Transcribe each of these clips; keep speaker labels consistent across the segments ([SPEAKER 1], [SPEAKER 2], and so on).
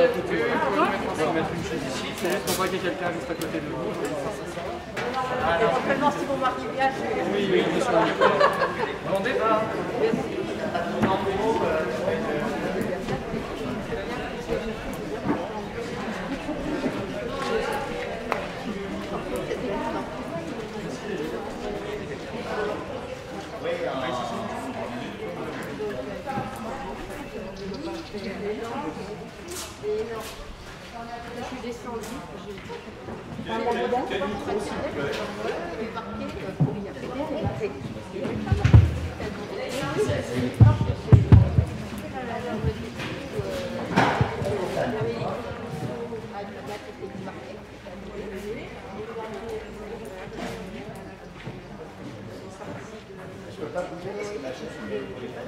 [SPEAKER 1] côté. On va mettre une chaise ici. C'est juste qu'on voit qu'il y a quelqu'un juste à côté de nous.
[SPEAKER 2] Éventuellement, si vous marquez bien,
[SPEAKER 1] Oui, bien sûr. Demandez pas.
[SPEAKER 2] Je suis descendue.
[SPEAKER 3] Je peux pas bouger parce que la chaise est pour les femmes.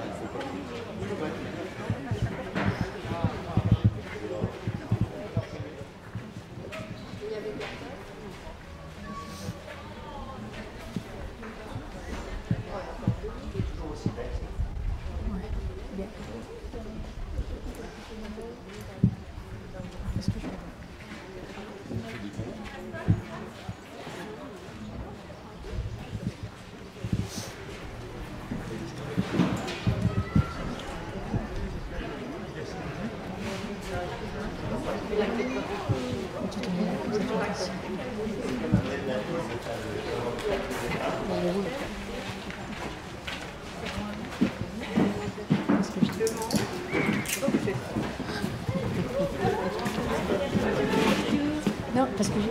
[SPEAKER 4] Non, parce que j'ai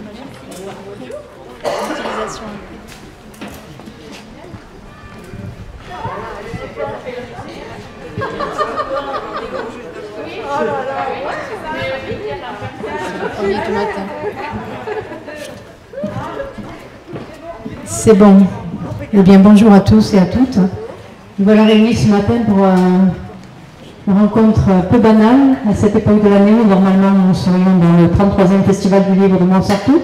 [SPEAKER 4] l'utilisation. C'est bon. Eh bien, bonjour à tous et à toutes. Nous voilà réunis ce matin pour une rencontre peu banale à cette époque de l'année où normalement nous serions dans le 33e Festival du Livre de Montsartou,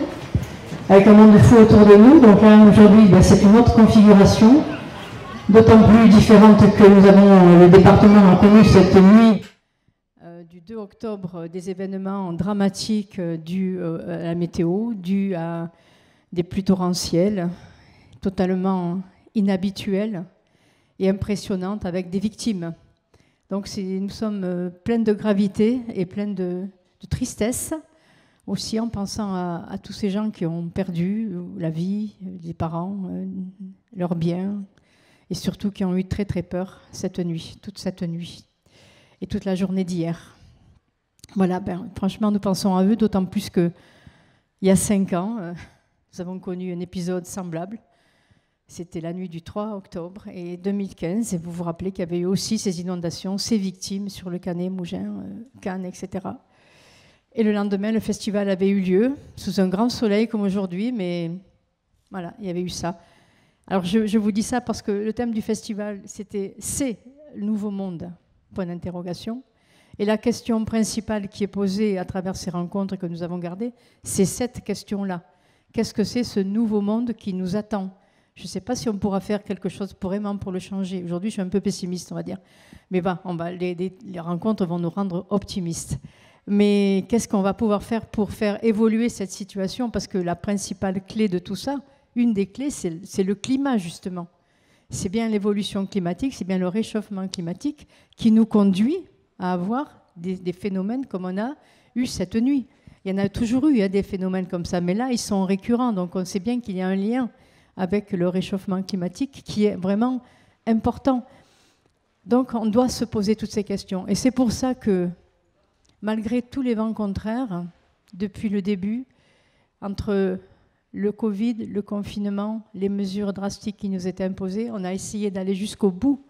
[SPEAKER 4] avec un monde fou autour de nous. Donc là, aujourd'hui, c'est une autre configuration, d'autant plus différente que nous avons, le département a connu cette nuit du 2 octobre des événements dramatiques dus à la météo, dus à des pluies torrentielles, totalement inhabituelles et impressionnantes, avec des victimes. Donc nous sommes pleins de gravité et pleins de tristesse, aussi en pensant à tous ces gens qui ont perdu la vie, les parents, leurs biens, et surtout qui ont eu très très peur cette nuit, toute cette nuit, et toute la journée d'hier. Voilà, franchement, nous pensons à eux, d'autant plus qu'il y a 5 ans, nous avons connu un épisode semblable. C'était la nuit du 3 octobre et 2015, et vous vous rappelez qu'il y avait eu aussi ces inondations, ces victimes sur le Canet, Mougins, Cannes, etc. Et le lendemain, le festival avait eu lieu, sous un grand soleil comme aujourd'hui, mais voilà, il y avait eu ça. Alors je vous dis ça parce que le thème du festival, c'était « C'est le nouveau monde ?» point d'interrogation. Et la question principale qui est posée à travers ces rencontres que nous avons gardées, c'est cette question-là. Qu'est-ce que c'est ce nouveau monde qui nous attend ? Je ne sais pas si on pourra faire quelque chose vraiment pour le changer. Aujourd'hui, je suis un peu pessimiste, on va dire. Mais les rencontres vont nous rendre optimistes. Mais qu'est-ce qu'on va pouvoir faire pour faire évoluer cette situation ? Parce que la principale clé de tout ça, une des clés, c'est le climat, justement. C'est bien l'évolution climatique, c'est bien le réchauffement climatique qui nous conduit à avoir des phénomènes comme on a eu cette nuit. Il y en a toujours eu des phénomènes comme ça, mais là, ils sont récurrents. Donc, on sait bien qu'il y a un lien avec le réchauffement climatique qui est vraiment important. Donc, on doit se poser toutes ces questions. Et c'est pour ça que, malgré tous les vents contraires, depuis le début, entre le Covid, le confinement, les mesures drastiques qui nous étaient imposées, on a essayé d'aller jusqu'au bout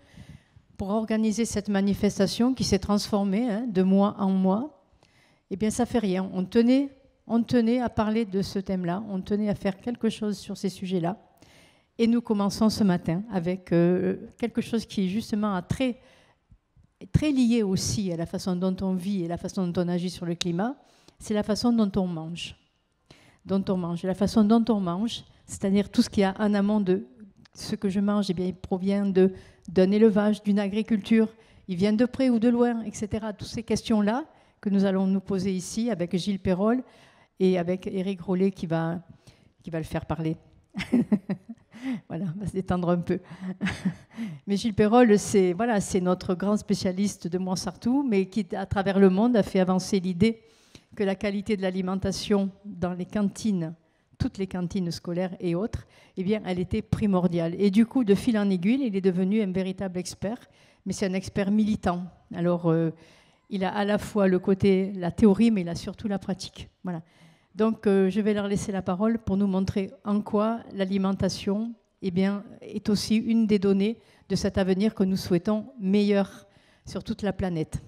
[SPEAKER 4] pour organiser cette manifestation qui s'est transformée de mois en mois. Eh bien, ça ne fait rien. On tenait à parler de ce thème-là, on tenait à faire quelque chose sur ces sujets-là. Et nous commençons ce matin avec quelque chose qui est justement très lié aussi à la façon dont on vit et la façon dont on agit sur le climat, c'est la façon dont on mange. Et la façon dont on mange, c'est-à-dire tout ce qu'il y a en amont de ce que je mange, eh bien, il provient d'un élevage, d'une agriculture, il vient de près ou de loin, etc. Toutes ces questions-là que nous allons nous poser ici avec Gilles Perrol et avec Éric Rollet qui va le faire parler. Voilà, on va se détendre un peu. Mais Gilles Perrol, c'est notre grand spécialiste de Montsartou, mais qui, à travers le monde, a fait avancer l'idée que la qualité de l'alimentation dans les cantines, toutes les cantines scolaires et autres, eh bien, elle était primordiale. Et du coup, de fil en aiguille, il est devenu un véritable expert, mais c'est un expert militant. Alors, il a à la fois le côté, la théorie, mais il a surtout la pratique. Voilà. Donc, je vais leur laisser la parole pour nous montrer en quoi l'alimentation est aussi une des données de cet avenir que nous souhaitons meilleur sur toute la planète.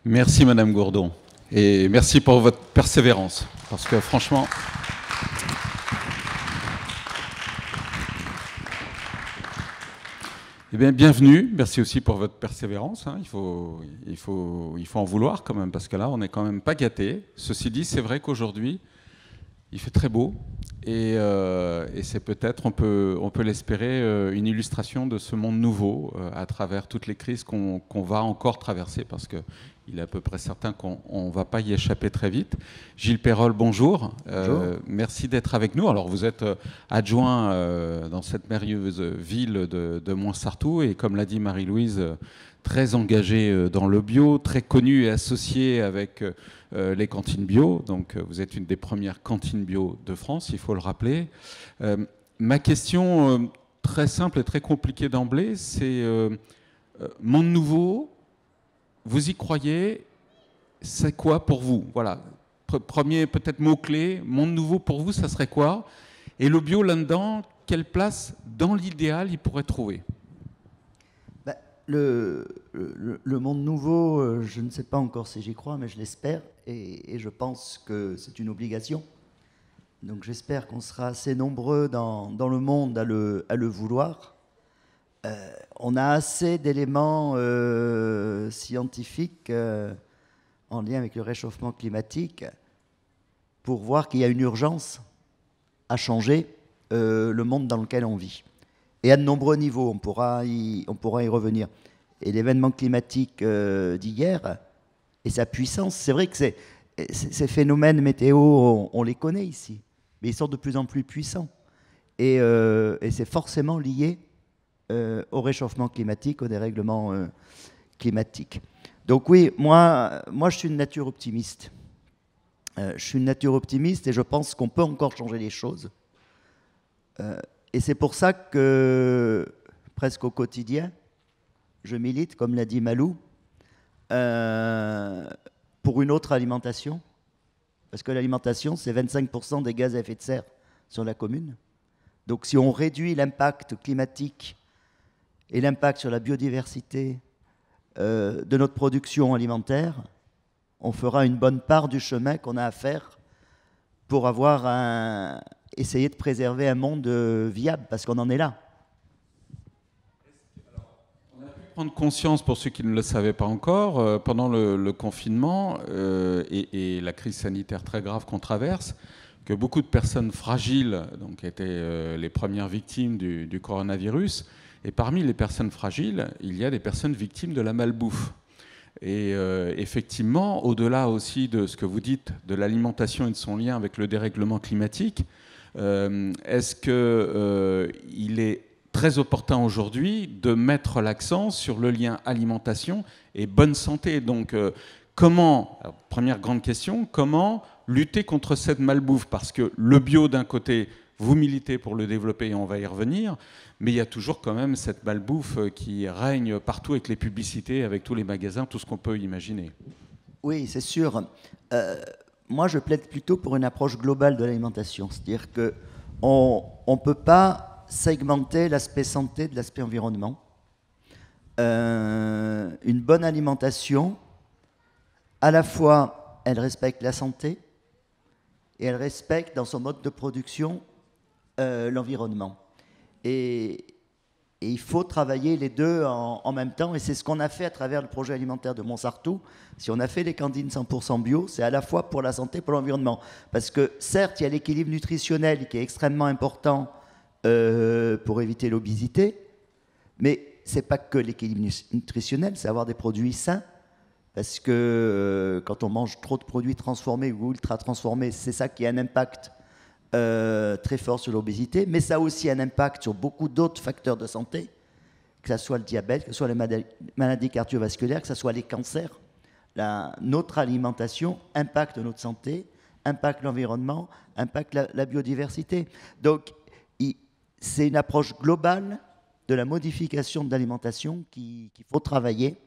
[SPEAKER 5] Merci Madame Gourdon et merci pour votre persévérance parce que franchement... Eh bien, bienvenue. Merci aussi pour votre persévérance. Il faut en vouloir quand même, parce que là, on n'est quand même pas gâtés. Ceci dit, c'est vrai qu'aujourd'hui, il fait très beau. Et c'est peut-être, on peut l'espérer, une illustration de ce monde nouveau à travers toutes les crises qu'on va encore traverser, parce qu'il est à peu près certain qu'on ne va pas y échapper très vite. Gilles Perrol, bonjour.
[SPEAKER 3] Bonjour.
[SPEAKER 5] Merci d'être avec nous. Alors, vous êtes adjoint dans cette merveilleuse ville de Montsartou, et comme l'a dit Marie-Louise, très engagé dans le bio, très connu et associé avec les cantines bio. Donc, vous êtes une des premières cantines bio de France, il faut le rappeler. Ma question, très simple et très compliquée d'emblée, c'est monde nouveau, vous y croyez? C'est quoi pour vous? Voilà. Premier peut-être mot-clé, monde nouveau pour vous, ça serait quoi? Et le bio là-dedans, quelle place dans l'idéal il pourrait trouver?
[SPEAKER 3] Le monde nouveau, je ne sais pas encore si j'y crois, mais je l'espère, et je pense que c'est une obligation. Donc j'espère qu'on sera assez nombreux dans le monde à le vouloir. On a assez d'éléments scientifiques en lien avec le réchauffement climatique pour voir qu'il y a une urgence à changer le monde dans lequel on vit. Et à de nombreux niveaux, on pourra y revenir. Et l'événement climatique d'hier et sa puissance, c'est vrai que ces phénomènes météo, on les connaît ici, mais ils sont de plus en plus puissants. Et c'est forcément lié au réchauffement climatique, au dérèglement climatique. Donc oui, moi je suis une nature optimiste. Je suis une nature optimiste et je pense qu'on peut encore changer les choses. Et c'est pour ça que, presque au quotidien, je milite, comme l'a dit Malou, pour une autre alimentation. Parce que l'alimentation, c'est 25% des gaz à effet de serre sur la commune. Donc si on réduit l'impact climatique et l'impact sur la biodiversité de notre production alimentaire, on fera une bonne part du chemin qu'on a à faire pour essayer de préserver un monde viable, parce qu'on en est là.
[SPEAKER 5] On a pu prendre conscience, pour ceux qui ne le savaient pas encore, pendant le confinement et la crise sanitaire très grave qu'on traverse, que beaucoup de personnes fragiles donc, étaient les premières victimes du coronavirus. Et parmi les personnes fragiles, il y a des personnes victimes de la malbouffe. Et effectivement, au-delà aussi de ce que vous dites de l'alimentation et de son lien avec le dérèglement climatique, est-ce qu'il est très opportun aujourd'hui de mettre l'accent sur le lien alimentation et bonne santé? Donc, première grande question, comment lutter contre cette malbouffe? Parce que le bio, d'un côté, vous militez pour le développer et on va y revenir, mais il y a toujours quand même cette malbouffe qui règne partout avec les publicités, avec tous les magasins, tout ce qu'on peut imaginer.
[SPEAKER 3] Oui, c'est sûr. Moi, je plaide plutôt pour une approche globale de l'alimentation. C'est-à-dire qu'on ne peut pas segmenter l'aspect santé de l'aspect environnement. Une bonne alimentation, à la fois, elle respecte la santé et elle respecte dans son mode de production l'environnement. Et il faut travailler les deux en même temps, et c'est ce qu'on a fait à travers le projet alimentaire de Montsartou. Si on a fait les cantines 100% bio, c'est à la fois pour la santé et pour l'environnement. Parce que certes, il y a l'équilibre nutritionnel qui est extrêmement important pour éviter l'obésité, mais c'est pas que l'équilibre nutritionnel, c'est avoir des produits sains. Parce que quand on mange trop de produits transformés ou ultra transformés, c'est ça qui a un impact très fort sur l'obésité. Mais ça a aussi un impact sur beaucoup d'autres facteurs de santé, que ce soit le diabète, que ce soit les maladies cardiovasculaires, que ce soit les cancers. Notre alimentation impacte notre santé, impacte l'environnement, impacte la biodiversité. Donc, c'est une approche globale de la modification de l'alimentation qu'il faut travailler.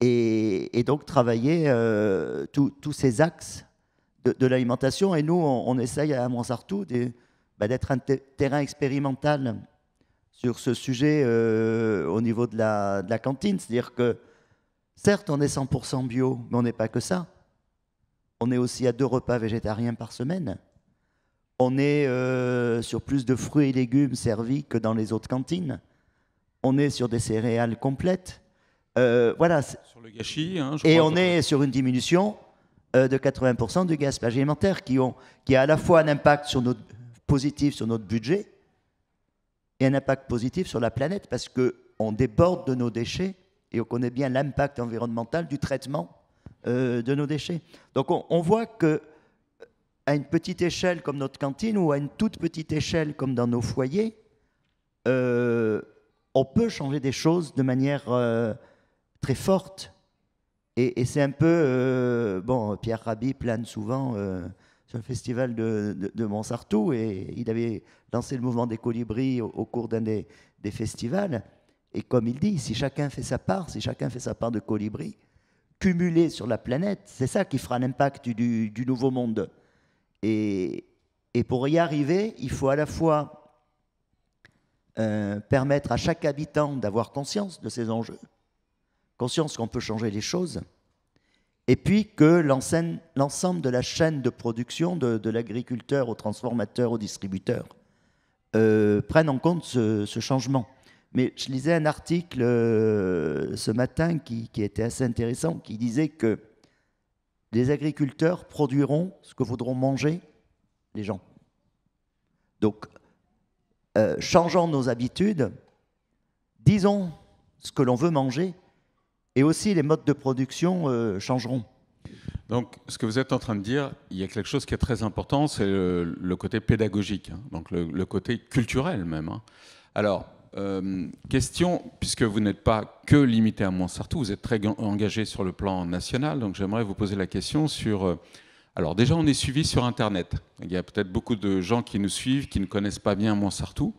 [SPEAKER 3] Et donc travailler tous ces axes de l'alimentation. Et nous, on essaye à Montsartou d'être un terrain expérimental sur ce sujet au niveau de la cantine. C'est-à-dire que, certes, on est 100% bio, mais on n'est pas que ça. On est aussi à 2 repas végétariens par semaine. On est sur plus de fruits et légumes servis que dans les autres cantines. On est sur des céréales complètes. Voilà.
[SPEAKER 5] Sur le gâchis. Hein,
[SPEAKER 3] et on est sur une diminution de 80% du gaspillage alimentaire qui a à la fois un impact positif sur notre budget et un impact positif sur la planète parce qu'on déborde de nos déchets et on connaît bien l'impact environnemental du traitement de nos déchets. Donc on voit que à une petite échelle comme notre cantine ou à une toute petite échelle comme dans nos foyers, on peut changer des choses de manière très forte. Et c'est un peu... Pierre Rabhi plane souvent sur le festival de Montsartou et il avait lancé le mouvement des colibris au cours d'un des festivals. Et comme il dit, si chacun fait sa part de colibri, cumulé sur la planète, c'est ça qui fera l'impact du nouveau monde. Et pour y arriver, il faut à la fois permettre à chaque habitant d'avoir conscience de ces enjeux, conscience qu'on peut changer les choses, et puis que l'ensemble de la chaîne de production, de l'agriculteur au transformateur, au distributeur, prenne en compte ce changement. Mais je lisais un article ce matin qui était assez intéressant, qui disait que les agriculteurs produiront ce que voudront manger les gens. Donc, changeons nos habitudes, disons ce que l'on veut manger, et aussi les modes de production changeront.
[SPEAKER 5] Donc, ce que vous êtes en train de dire, il y a quelque chose qui est très important, c'est le côté pédagogique, hein, donc le côté culturel même. Hein. Alors, question, puisque vous n'êtes pas que limité à Montsartou, vous êtes très engagé sur le plan national, donc j'aimerais vous poser la question sur... alors déjà, on est suivi sur Internet. Il y a peut-être beaucoup de gens qui nous suivent, qui ne connaissent pas bien Montsartou.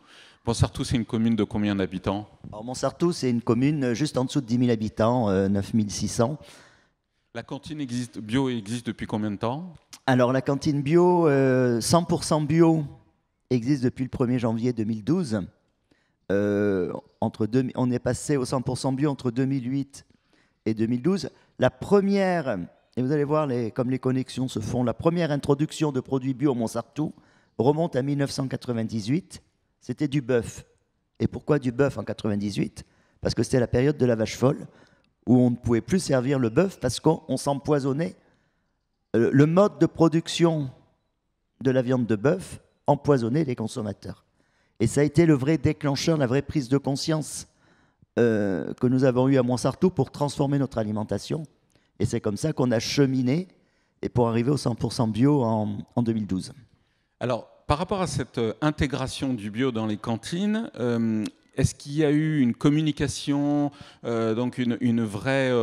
[SPEAKER 5] Montsartou, c'est une commune de combien d'habitants? Alors
[SPEAKER 3] Montsartou, c'est une commune juste en dessous de 10 000 habitants, 9 600.
[SPEAKER 5] La cantine bio existe depuis combien de temps?
[SPEAKER 3] Alors la cantine bio, 100% bio, existe depuis le 1er janvier 2012. On est passé au 100% bio entre 2008 et 2012. La première, et vous allez voir comme les connexions se font, la première introduction de produits bio au Montsartou remonte à 1998. C'était du bœuf. Et pourquoi du bœuf en 98? Parce que c'était la période de la vache folle, où on ne pouvait plus servir le bœuf parce qu'on s'empoisonnait. Le mode de production de la viande de bœuf empoisonnait les consommateurs. Et ça a été le vrai déclencheur, la vraie prise de conscience que nous avons eue à Montsartou pour transformer notre alimentation. Et c'est comme ça qu'on a cheminé et pour arriver au 100% bio en 2012.
[SPEAKER 5] Alors, par rapport à cette intégration du bio dans les cantines, est-ce qu'il y a eu une communication, donc une vraie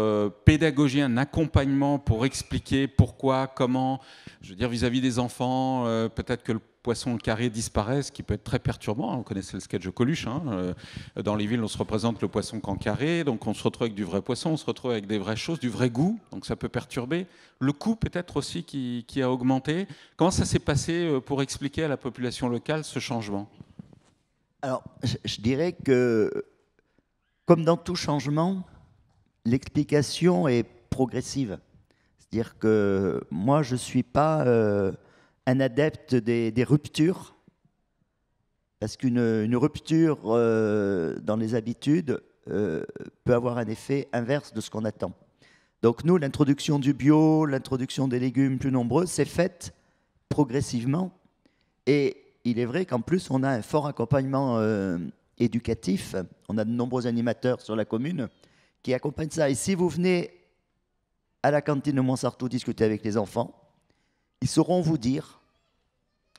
[SPEAKER 5] pédagogie, un accompagnement pour expliquer pourquoi, comment, je veux dire vis-à-vis des enfants, peut-être que le poisson carré disparaît, ce qui peut être très perturbant. On connaissait le sketch de Coluche. Hein. Dans les villes, on se représente le poisson qu'en carré, donc on se retrouve avec du vrai poisson, on se retrouve avec des vraies choses, du vrai goût, donc ça peut perturber. Le coût peut-être aussi qui a augmenté. Comment ça s'est passé pour expliquer à la population locale ce changement?
[SPEAKER 3] Alors, je dirais que, comme dans tout changement, l'explication est progressive. C'est-à-dire que moi, je ne suis pas un adepte des ruptures, parce qu'une rupture dans les habitudes peut avoir un effet inverse de ce qu'on attend. Donc nous, l'introduction du bio, l'introduction des légumes plus nombreux, c'est faite progressivement. Et il est vrai qu'en plus, on a un fort accompagnement éducatif. On a de nombreux animateurs sur la commune qui accompagnent ça. Et si vous venez à la cantine de Montsartou discuter avec les enfants, ils sauront vous dire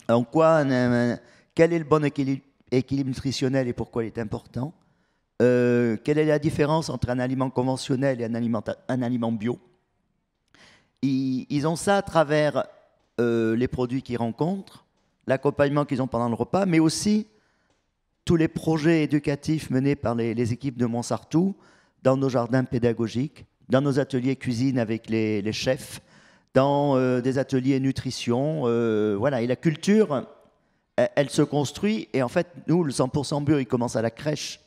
[SPEAKER 3] en quoi, quel est le bon équilibre nutritionnel et pourquoi il est important, quelle est la différence entre un aliment conventionnel et un aliment bio. Ils ont ça à travers les produits qu'ils rencontrent, l'accompagnement qu'ils ont pendant le repas, mais aussi tous les projets éducatifs menés par les équipes de Montsartou dans nos jardins pédagogiques, dans nos ateliers cuisine avec les chefs, dans des ateliers nutrition. Voilà. Et la culture, elle se construit. Et en fait, nous, le 100% bio, il commence à la crèche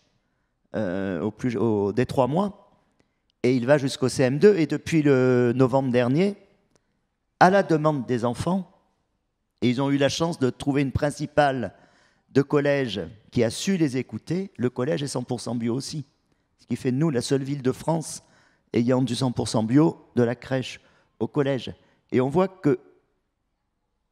[SPEAKER 3] dès 3 mois. Et il va jusqu'au CM2. Et depuis le novembre dernier, à la demande des enfants, et ils ont eu la chance de trouver une principale de collège qui a su les écouter, le collège est 100% bio aussi. Ce qui fait de nous la seule ville de France ayant du 100% bio de la crèche au collège. Et on voit que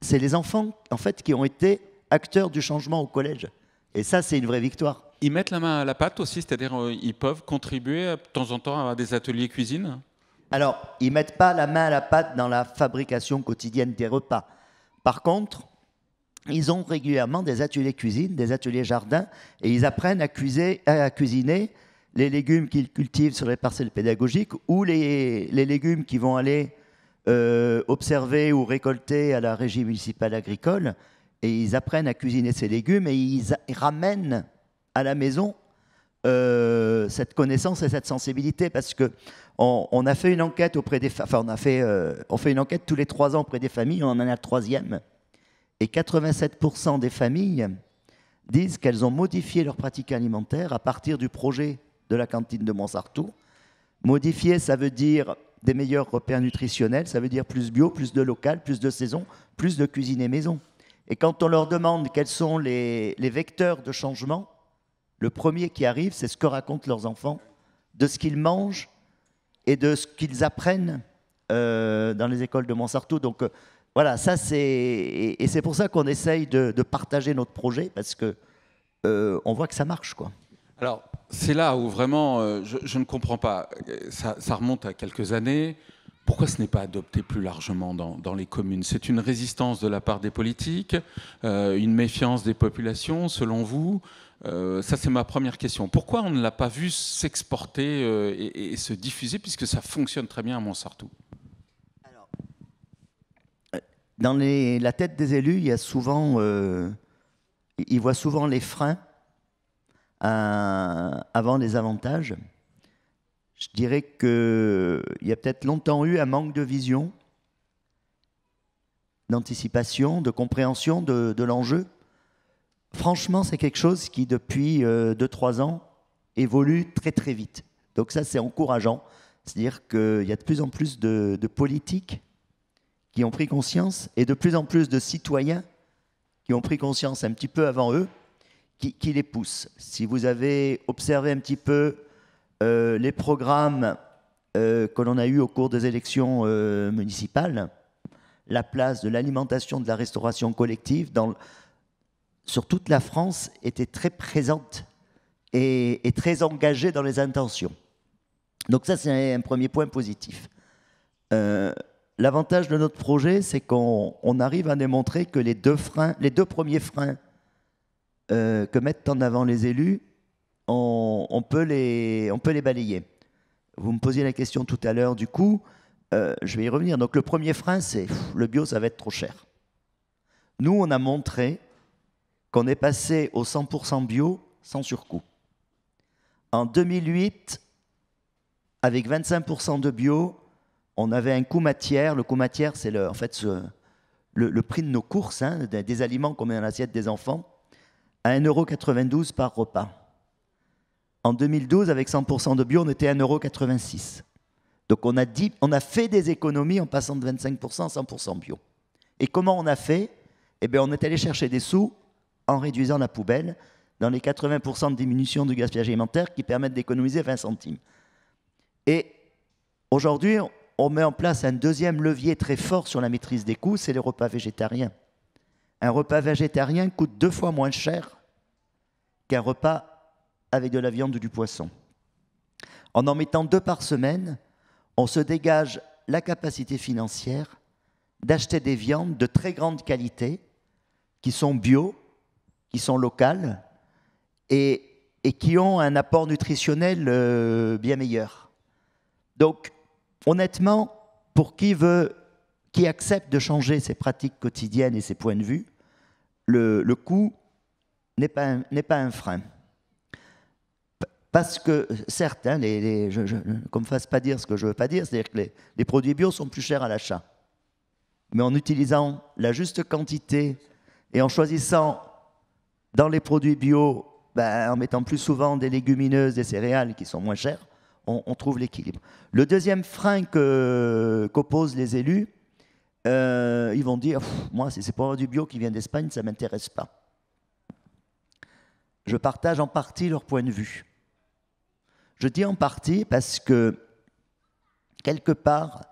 [SPEAKER 3] c'est les enfants, en fait, qui ont été acteurs du changement au collège. Et ça, c'est une vraie victoire.
[SPEAKER 5] Ils mettent la main à la pâte aussi, c'est-à-dire ils peuvent contribuer de temps en temps à des ateliers cuisine?
[SPEAKER 3] Alors, ils ne mettent pas la main à la pâte dans la fabrication quotidienne des repas. Par contre, ils ont régulièrement des ateliers cuisine, des ateliers jardin, et ils apprennent à cuisiner les légumes qu'ils cultivent sur les parcelles pédagogiques ou les légumes qu'ils vont aller observer ou récolter à la régie municipale agricole. Et ils apprennent à cuisiner ces légumes et ils ramènent à la maison cette connaissance et cette sensibilité, parce qu'on a fait une enquête auprès des on fait une enquête tous les 3 ans auprès des familles, on en a la 3e, et 87% des familles disent qu'elles ont modifié leur pratique alimentaire à partir du projet de la cantine de Montsartou. Modifier, ça veut dire des meilleurs repères nutritionnels, ça veut dire plus bio, plus de local, plus de saison, plus de cuisine et maison. Et quand on leur demande quels sont les vecteurs de changement, le premier qui arrive, c'est ce que racontent leurs enfants, de ce qu'ils mangent et de ce qu'ils apprennent dans les écoles de Montsartou. Donc voilà, ça c'est pour ça qu'on essaye de partager notre projet, parce que on voit que ça marche, quoi.
[SPEAKER 5] Alors, c'est là où vraiment, je ne comprends pas. Ça remonte à quelques années. Pourquoi ce n'est pas adopté plus largement dans les communes? C'est une résistance de la part des politiques, une méfiance des populations, selon vous? Ça, c'est ma première question. Pourquoi on ne l'a pas vu s'exporter et se diffuser, puisque ça fonctionne très bien à Montsartou?
[SPEAKER 3] Alors, dans la tête des élus, il y a souvent, ils voient souvent les freins avant les avantages. Je dirais qu'il y a peut-être longtemps eu un manque de vision, d'anticipation, de compréhension de l'enjeu. Franchement, c'est quelque chose qui, depuis 2-3 ans, évolue très très vite. Donc ça, c'est encourageant. C'est-à-dire qu'il y a de plus en plus de politiques qui ont pris conscience, et de plus en plus de citoyens qui ont pris conscience un petit peu avant eux, qui les poussent. Si vous avez observé un petit peu les programmes que l'on a eus au cours des élections municipales, la place de l'alimentation, de la restauration collective sur toute la France était très présente et très engagée dans les intentions. Donc ça, c'est un premier point positif. L'avantage de notre projet, c'est qu'on arrive à démontrer que les deux premiers freins que mettent en avant les élus, on peut les balayer. Vous me posiez la question tout à l'heure, du coup, je vais y revenir. Donc le premier frein, c'est le bio, ça va être trop cher. Nous, on a montré qu'on est passé au 100% bio sans surcoût. En 2008, avec 25% de bio, on avait un coût matière. Le coût matière, c'est en fait le prix de nos courses, hein, des aliments qu'on met dans l'assiette des enfants, à 1,92 € par repas. En 2012, avec 100% de bio, on était à 1,86 €. Donc on a fait des économies en passant de 25% à 100% bio. Et comment on a fait? Eh bien, on est allé chercher des sous en réduisant la poubelle dans les 80% de diminution du gaspillage alimentaire qui permettent d'économiser 20 centimes. Et aujourd'hui, on met en place un deuxième levier très fort sur la maîtrise des coûts, c'est les repas végétariens. Un repas végétarien coûte 2 fois moins cher qu'un repas avec de la viande ou du poisson. En mettant 2 par semaine, on se dégage la capacité financière d'acheter des viandes de très grande qualité, qui sont bio, qui sont locales, et qui ont un apport nutritionnel bien meilleur. Donc, honnêtement, pour qui accepte de changer ses pratiques quotidiennes et ses points de vue, le coût n'est pas un frein. Parce que, certes, qu'on ne me fasse pas dire ce que je ne veux pas dire, c'est-à-dire que les produits bio sont plus chers à l'achat. Mais en utilisant la juste quantité et en choisissant dans les produits bio, en mettant plus souvent des légumineuses, des céréales qui sont moins chères, on trouve l'équilibre. Le deuxième frein qu'opposent les élus, ils vont dire « Moi, si c'est pour avoir du bio qui vient d'Espagne, ça ne m'intéresse pas. » Je partage en partie leur point de vue. Je dis en partie parce que, quelque part,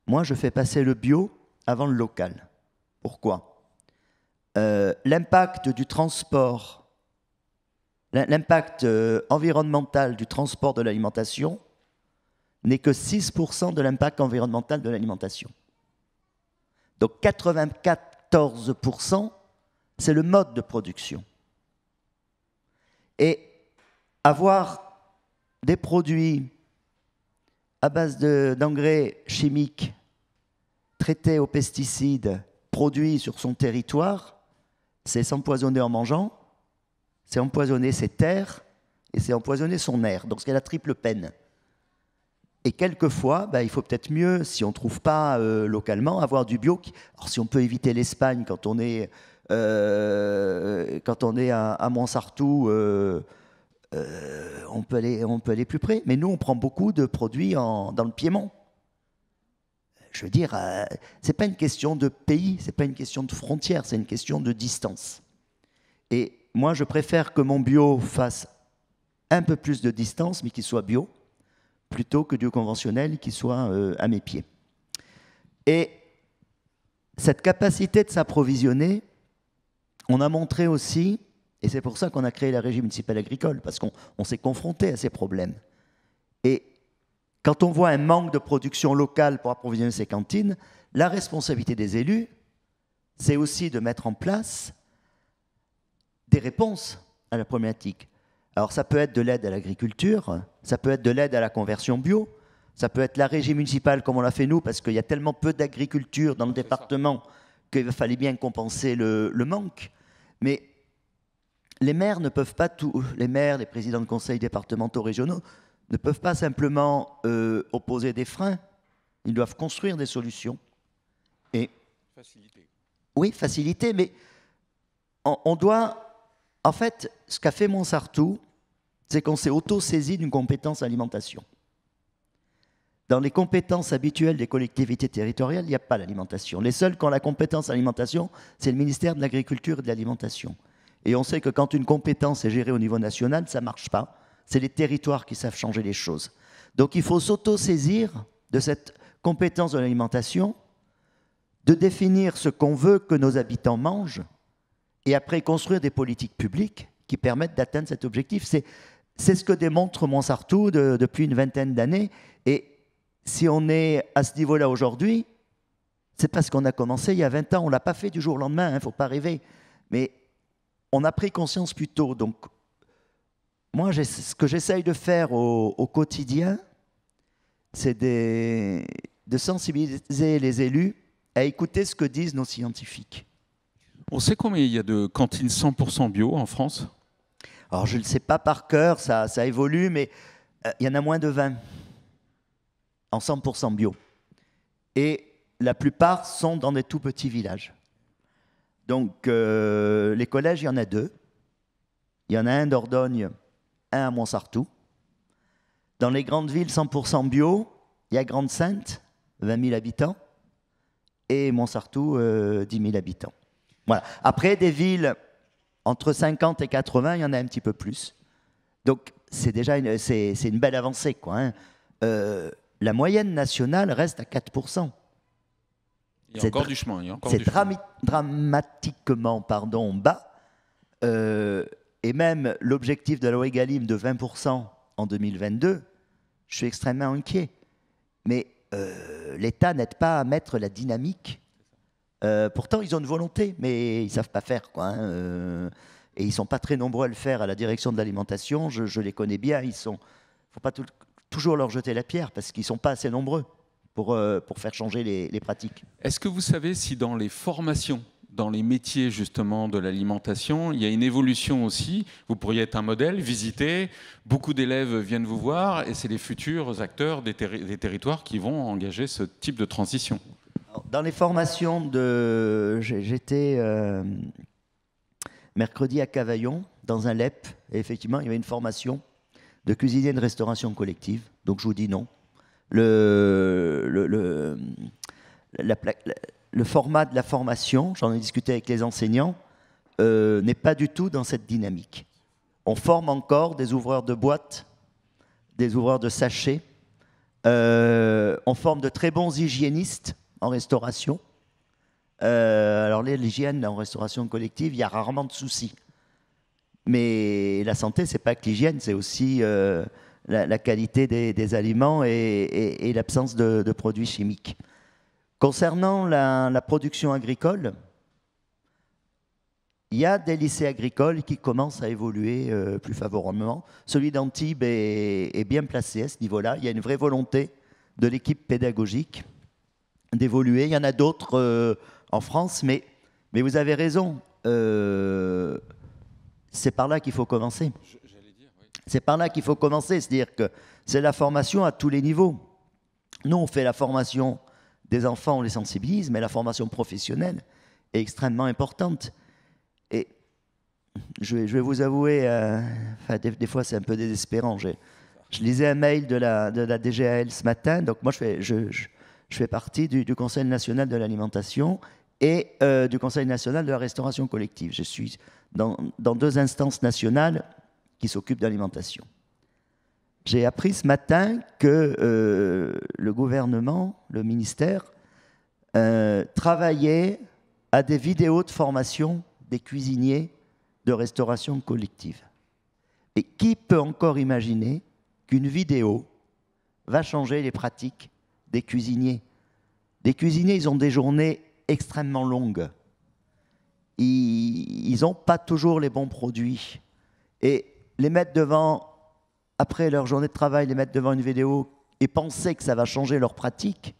[SPEAKER 3] moi, je fais passer le bio avant le local. Pourquoi ? L'impact du transport, l'impact environnemental du transport de l'alimentation n'est que 6% de l'impact environnemental de l'alimentation. Donc 94%, c'est le mode de production. Et avoir des produits à base d'engrais chimiques traités aux pesticides, produits sur son territoire, c'est s'empoisonner en mangeant, c'est empoisonner ses terres et c'est empoisonner son air. Donc c'est la triple peine. Et quelquefois, il faut peut-être mieux, si on ne trouve pas localement, avoir du bio. Alors si on peut éviter l'Espagne quand on est à Montsartou, on peut aller plus près. Mais nous, on prend beaucoup de produits dans le Piémont. Je veux dire, c'est pas une question de pays, c'est pas une question de frontières, c'est une question de distance. Et moi, je préfère que mon bio fasse un peu plus de distance, mais qu'il soit bio, plutôt que du conventionnel qui soit à mes pieds. Et cette capacité de s'approvisionner, on a montré aussi, et c'est pour ça qu'on a créé la régie municipale agricole, parce qu'on s'est confronté à ces problèmes. Et quand on voit un manque de production locale pour approvisionner ces cantines, la responsabilité des élus, c'est aussi de mettre en place des réponses à la problématique. Alors ça peut être de l'aide à l'agriculture, ça peut être de l'aide à la conversion bio, ça peut être la régie municipale comme on l'a fait nous, parce qu'il y a tellement peu d'agriculture dans le département qu'il fallait bien compenser le manque. Mais les maires ne peuvent pas tout, les maires, les présidents de conseils départementaux, régionaux, ne peuvent pas simplement opposer des freins, ils doivent construire des solutions. Et
[SPEAKER 5] faciliter.
[SPEAKER 3] Oui, faciliter, mais on doit... En fait, ce qu'a fait Montsartou, c'est qu'on s'est auto-saisi d'une compétence alimentation. Dans les compétences habituelles des collectivités territoriales, il n'y a pas l'alimentation. Les seuls qui ont la compétence alimentation, c'est le ministère de l'Agriculture et de l'Alimentation. Et on sait que quand une compétence est gérée au niveau national, ça ne marche pas. C'est les territoires qui savent changer les choses. Donc il faut s'auto-saisir de cette compétence de l'alimentation, de définir ce qu'on veut que nos habitants mangent, et après construire des politiques publiques qui permettent d'atteindre cet objectif. C'est ce que démontre Montsartou depuis une vingtaine d'années. Et si on est à ce niveau-là aujourd'hui, c'est parce qu'on a commencé il y a 20 ans. On ne l'a pas fait du jour au lendemain, il ne faut pas rêver. Mais on a pris conscience plus tôt. Donc, moi, ce que j'essaye de faire au quotidien, c'est de sensibiliser les élus à écouter ce que disent nos scientifiques.
[SPEAKER 5] On sait combien il y a de cantines 100% bio en France ?
[SPEAKER 3] Alors, je ne le sais pas par cœur, ça évolue, mais il y en a moins de 20 en 100% bio. Et la plupart sont dans des tout petits villages. Donc, les collèges, il y en a 2. Il y en a un d'Ordogne, un à Montsartou. Dans les grandes villes 100% bio, il y a Grande-Sainte, 20 000 habitants, et Montsartou, 10 000 habitants. Voilà. Après, des villes entre 50 et 80, il y en a un petit peu plus. Donc, c'est déjà une belle avancée, quoi, hein. La moyenne nationale reste à 4%.
[SPEAKER 5] Il y a encore du chemin.
[SPEAKER 3] C'est dramatiquement bas. et même l'objectif de la loi Egalim de 20% en 2022, je suis extrêmement inquiet. Mais l'État n'aide pas à mettre la dynamique. Pourtant, ils ont une volonté, mais ils ne savent pas faire, quoi, hein. Et ils ne sont pas très nombreux à le faire à la direction de l'alimentation. Je les connais bien. Il ne faut pas toujours leur jeter la pierre parce qu'ils ne sont pas assez nombreux pour faire changer les pratiques.
[SPEAKER 5] Est-ce que vous savez si dans les formations, dans les métiers justement de l'alimentation, il y a une évolution aussi? Vous pourriez être un modèle, visiter, beaucoup d'élèves viennent vous voir et c'est les futurs acteurs des territoires qui vont engager ce type de transition.
[SPEAKER 3] Dans les formations, j'étais mercredi à Cavaillon, dans un LEP, et effectivement, il y avait une formation de cuisinier de restauration collective, donc je vous dis non. Le format de la formation, j'en ai discuté avec les enseignants, n'est pas du tout dans cette dynamique. On forme encore des ouvreurs de boîtes, des ouvreurs de sachets, on forme de très bons hygiénistes en restauration. Alors l'hygiène en restauration collective, il y a rarement de soucis. Mais la santé, c'est pas que l'hygiène, c'est aussi la qualité des aliments et l'absence de produits chimiques. Concernant la production agricole, il y a des lycées agricoles qui commencent à évoluer plus favorablement. Celui d'Antibes est bien placé à ce niveau-là. Il y a une vraie volonté de l'équipe pédagogique d'évoluer. Il y en a d'autres en France, mais vous avez raison. C'est par là qu'il faut commencer. C'est par là qu'il faut commencer. C'est-à-dire que c'est la formation à tous les niveaux. Nous, on fait la formation des enfants, on les sensibilise, mais la formation professionnelle est extrêmement importante. Et je vais vous avouer, des fois c'est un peu désespérant. Je lisais un mail de la DGAL ce matin. Donc moi, je fais partie du Conseil national de l'alimentation et du Conseil national de la restauration collective. Je suis dans deux instances nationales qui s'occupent d'alimentation. J'ai appris ce matin que le gouvernement, le ministère, travaillait à des vidéos de formation des cuisiniers de restauration collective. Et qui peut encore imaginer qu'une vidéo va changer les pratiques des cuisiniers? Les cuisiniers, ils ont des journées extrêmement longues. Ils n'ont pas toujours les bons produits. Et les mettre devant, après leur journée de travail, les mettre devant une vidéo et penser que ça va changer leur pratique,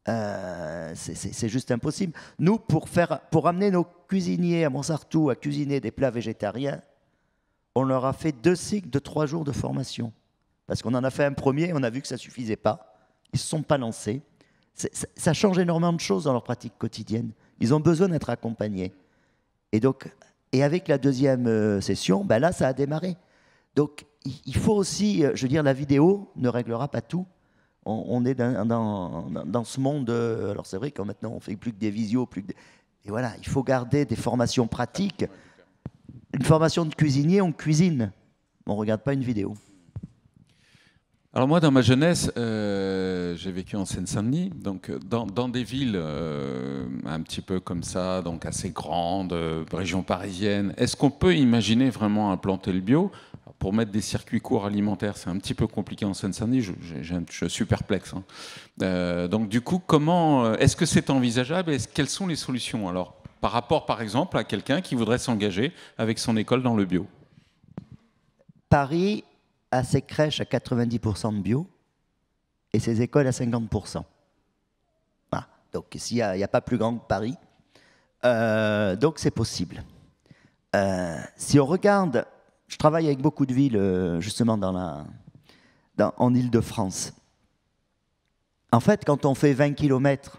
[SPEAKER 3] c'est juste impossible. Nous, pour amener nos cuisiniers à Montsartou à cuisiner des plats végétariens, on leur a fait 2 cycles de 3 jours de formation. Parce qu'on en a fait un premier, on a vu que ça ne suffisait pas. Ils ne se sont pas lancés. Ça change énormément de choses dans leur pratique quotidienne. Ils ont besoin d'être accompagnés. Et avec la deuxième session, ben là, ça a démarré. Donc, il faut aussi, je veux dire, la vidéo ne réglera pas tout. On est dans ce monde. Alors, c'est vrai que maintenant, on ne fait plus que des visios. Et voilà, il faut garder des formations pratiques. Une formation de cuisinier, on cuisine. On ne regarde pas une vidéo.
[SPEAKER 5] Alors moi, dans ma jeunesse, j'ai vécu en Seine-Saint-Denis, donc dans des villes un petit peu comme ça, donc assez grandes, région parisienne. Est-ce qu'on peut imaginer vraiment implanter le bio? Pour mettre des circuits courts alimentaires, c'est un petit peu compliqué en Seine-Saint-Denis, je suis perplexe. Hein. Donc du coup, est-ce que c'est envisageable et quelles sont les solutions alors, par rapport par exemple à quelqu'un qui voudrait s'engager avec son école dans le bio?
[SPEAKER 3] Paris a ses crèches à 90% de bio et ses écoles à 50%. Voilà. Donc s'il n'y a pas plus grand que Paris, donc c'est possible. Si on regarde, je travaille avec beaucoup de villes justement en Île-de-France. En fait, quand on fait 20 km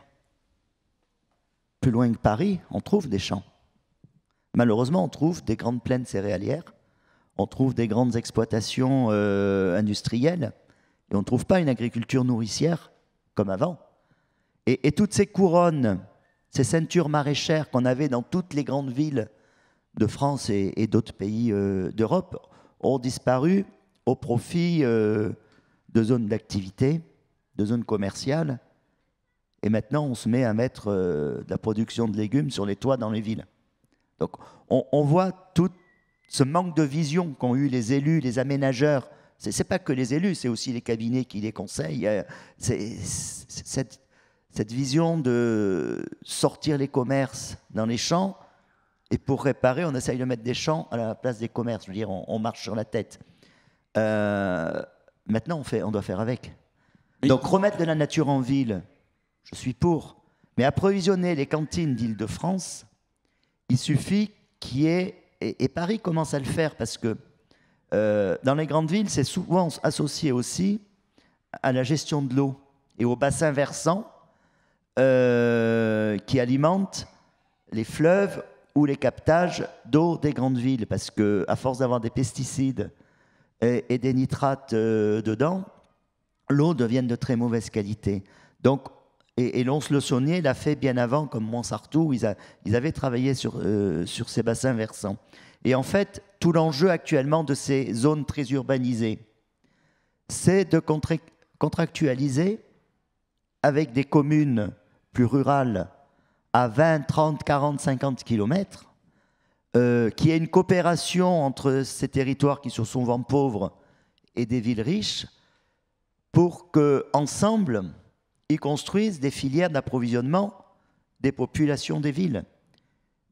[SPEAKER 3] plus loin que Paris, on trouve des champs. Malheureusement, on trouve des grandes plaines céréalières. On trouve des grandes exploitations industrielles et on ne trouve pas une agriculture nourricière comme avant. Et toutes ces couronnes, ces ceintures maraîchères qu'on avait dans toutes les grandes villes de France et d'autres pays d'Europe ont disparu au profit de zones d'activité, de zones commerciales. Et maintenant, on se met à mettre de la production de légumes sur les toits dans les villes. Donc, on voit ce manque de vision qu'ont eu les élus, les aménageurs, c'est pas que les élus, c'est aussi les cabinets qui les conseillent. Cette vision de sortir les commerces dans les champs, et pour réparer, on essaye de mettre des champs à la place des commerces. Je veux dire, on marche sur la tête. Maintenant, on doit faire avec. Donc remettre de la nature en ville, je suis pour. Mais approvisionner les cantines d'Île-de-France, il suffit qu'il y ait... Et Paris commence à le faire parce que dans les grandes villes, c'est souvent associé aussi à la gestion de l'eau et aux bassins versants qui alimentent les fleuves ou les captages d'eau des grandes villes. Parce qu'à force d'avoir des pesticides et des nitrates dedans, l'eau devient de très mauvaise qualité. Donc, et Lons-le-Saunier l'a fait bien avant, comme Montsartou, ils avaient travaillé sur ces bassins versants. Et en fait, tout l'enjeu actuellement de ces zones très urbanisées, c'est de contractualiser avec des communes plus rurales à 20, 30, 40, 50 kilomètres, qu'il y ait une coopération entre ces territoires qui sont souvent pauvres et des villes riches, pour qu'ensemble, ils construisent des filières d'approvisionnement des populations des villes.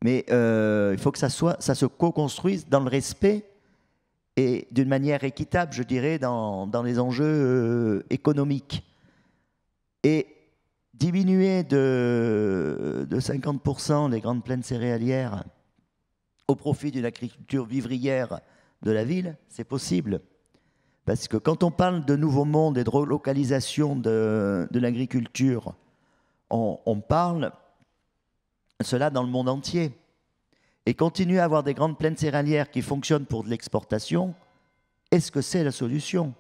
[SPEAKER 3] Mais il faut que ça se co-construise dans le respect et d'une manière équitable, je dirais, dans les enjeux économiques. Et diminuer de 50% les grandes plaines céréalières au profit d'une agriculture vivrière de la ville, c'est possible. Parce que quand on parle de nouveau monde et de relocalisation de l'agriculture, on parle cela dans le monde entier. Et continuer à avoir des grandes plaines céréalières qui fonctionnent pour de l'exportation, est-ce que c'est la solution?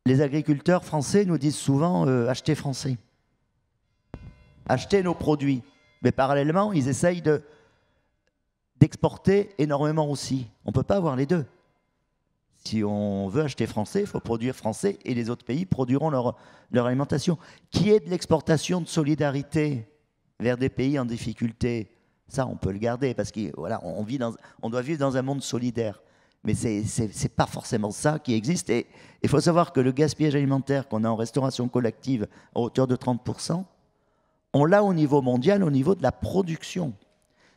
[SPEAKER 3] Les agriculteurs français nous disent souvent achetez français. Achetez nos produits. Mais parallèlement, ils essayent d'exporter énormément aussi. On ne peut pas avoir les deux. Si on veut acheter français, il faut produire français et les autres pays produiront leur alimentation. Qu'il y ait de l'exportation de solidarité vers des pays en difficulté, ça on peut le garder parce que voilà, on doit vivre dans un monde solidaire. Mais c'est pas forcément ça qui existe. Et il faut savoir que le gaspillage alimentaire qu'on a en restauration collective à hauteur de 30%, on l'a au niveau mondial, au niveau de la production.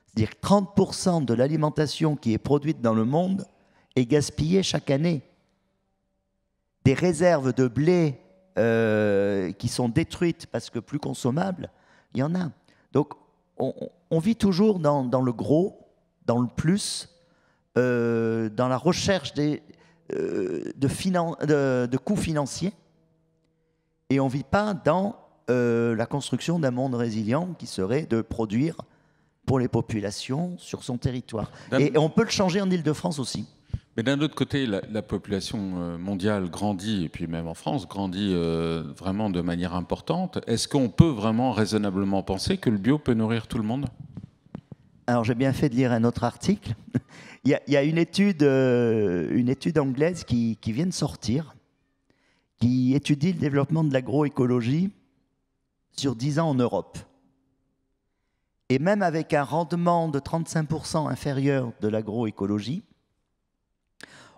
[SPEAKER 3] C'est-à-dire que 30% de l'alimentation qui est produite dans le monde est gaspillée chaque année. Des réserves de blé qui sont détruites parce que plus consommables, il y en a. Donc on vit toujours dans le gros, dans le plus, dans la recherche de coûts financiers, et on ne vit pas dans la construction d'un monde résilient qui serait de produire pour les populations sur son territoire. Et on peut le changer en Île-de-France aussi.
[SPEAKER 5] Mais d'un autre côté, la population mondiale grandit, et puis même en France, grandit vraiment de manière importante. Est-ce qu'on peut vraiment raisonnablement penser que le bio peut nourrir tout le monde?
[SPEAKER 3] Alors j'ai bien fait de lire un autre article. Il y a une étude anglaise qui vient de sortir, qui étudie le développement de l'agroécologie sur 10 ans en Europe. Et même avec un rendement de 35% inférieur de l'agroécologie,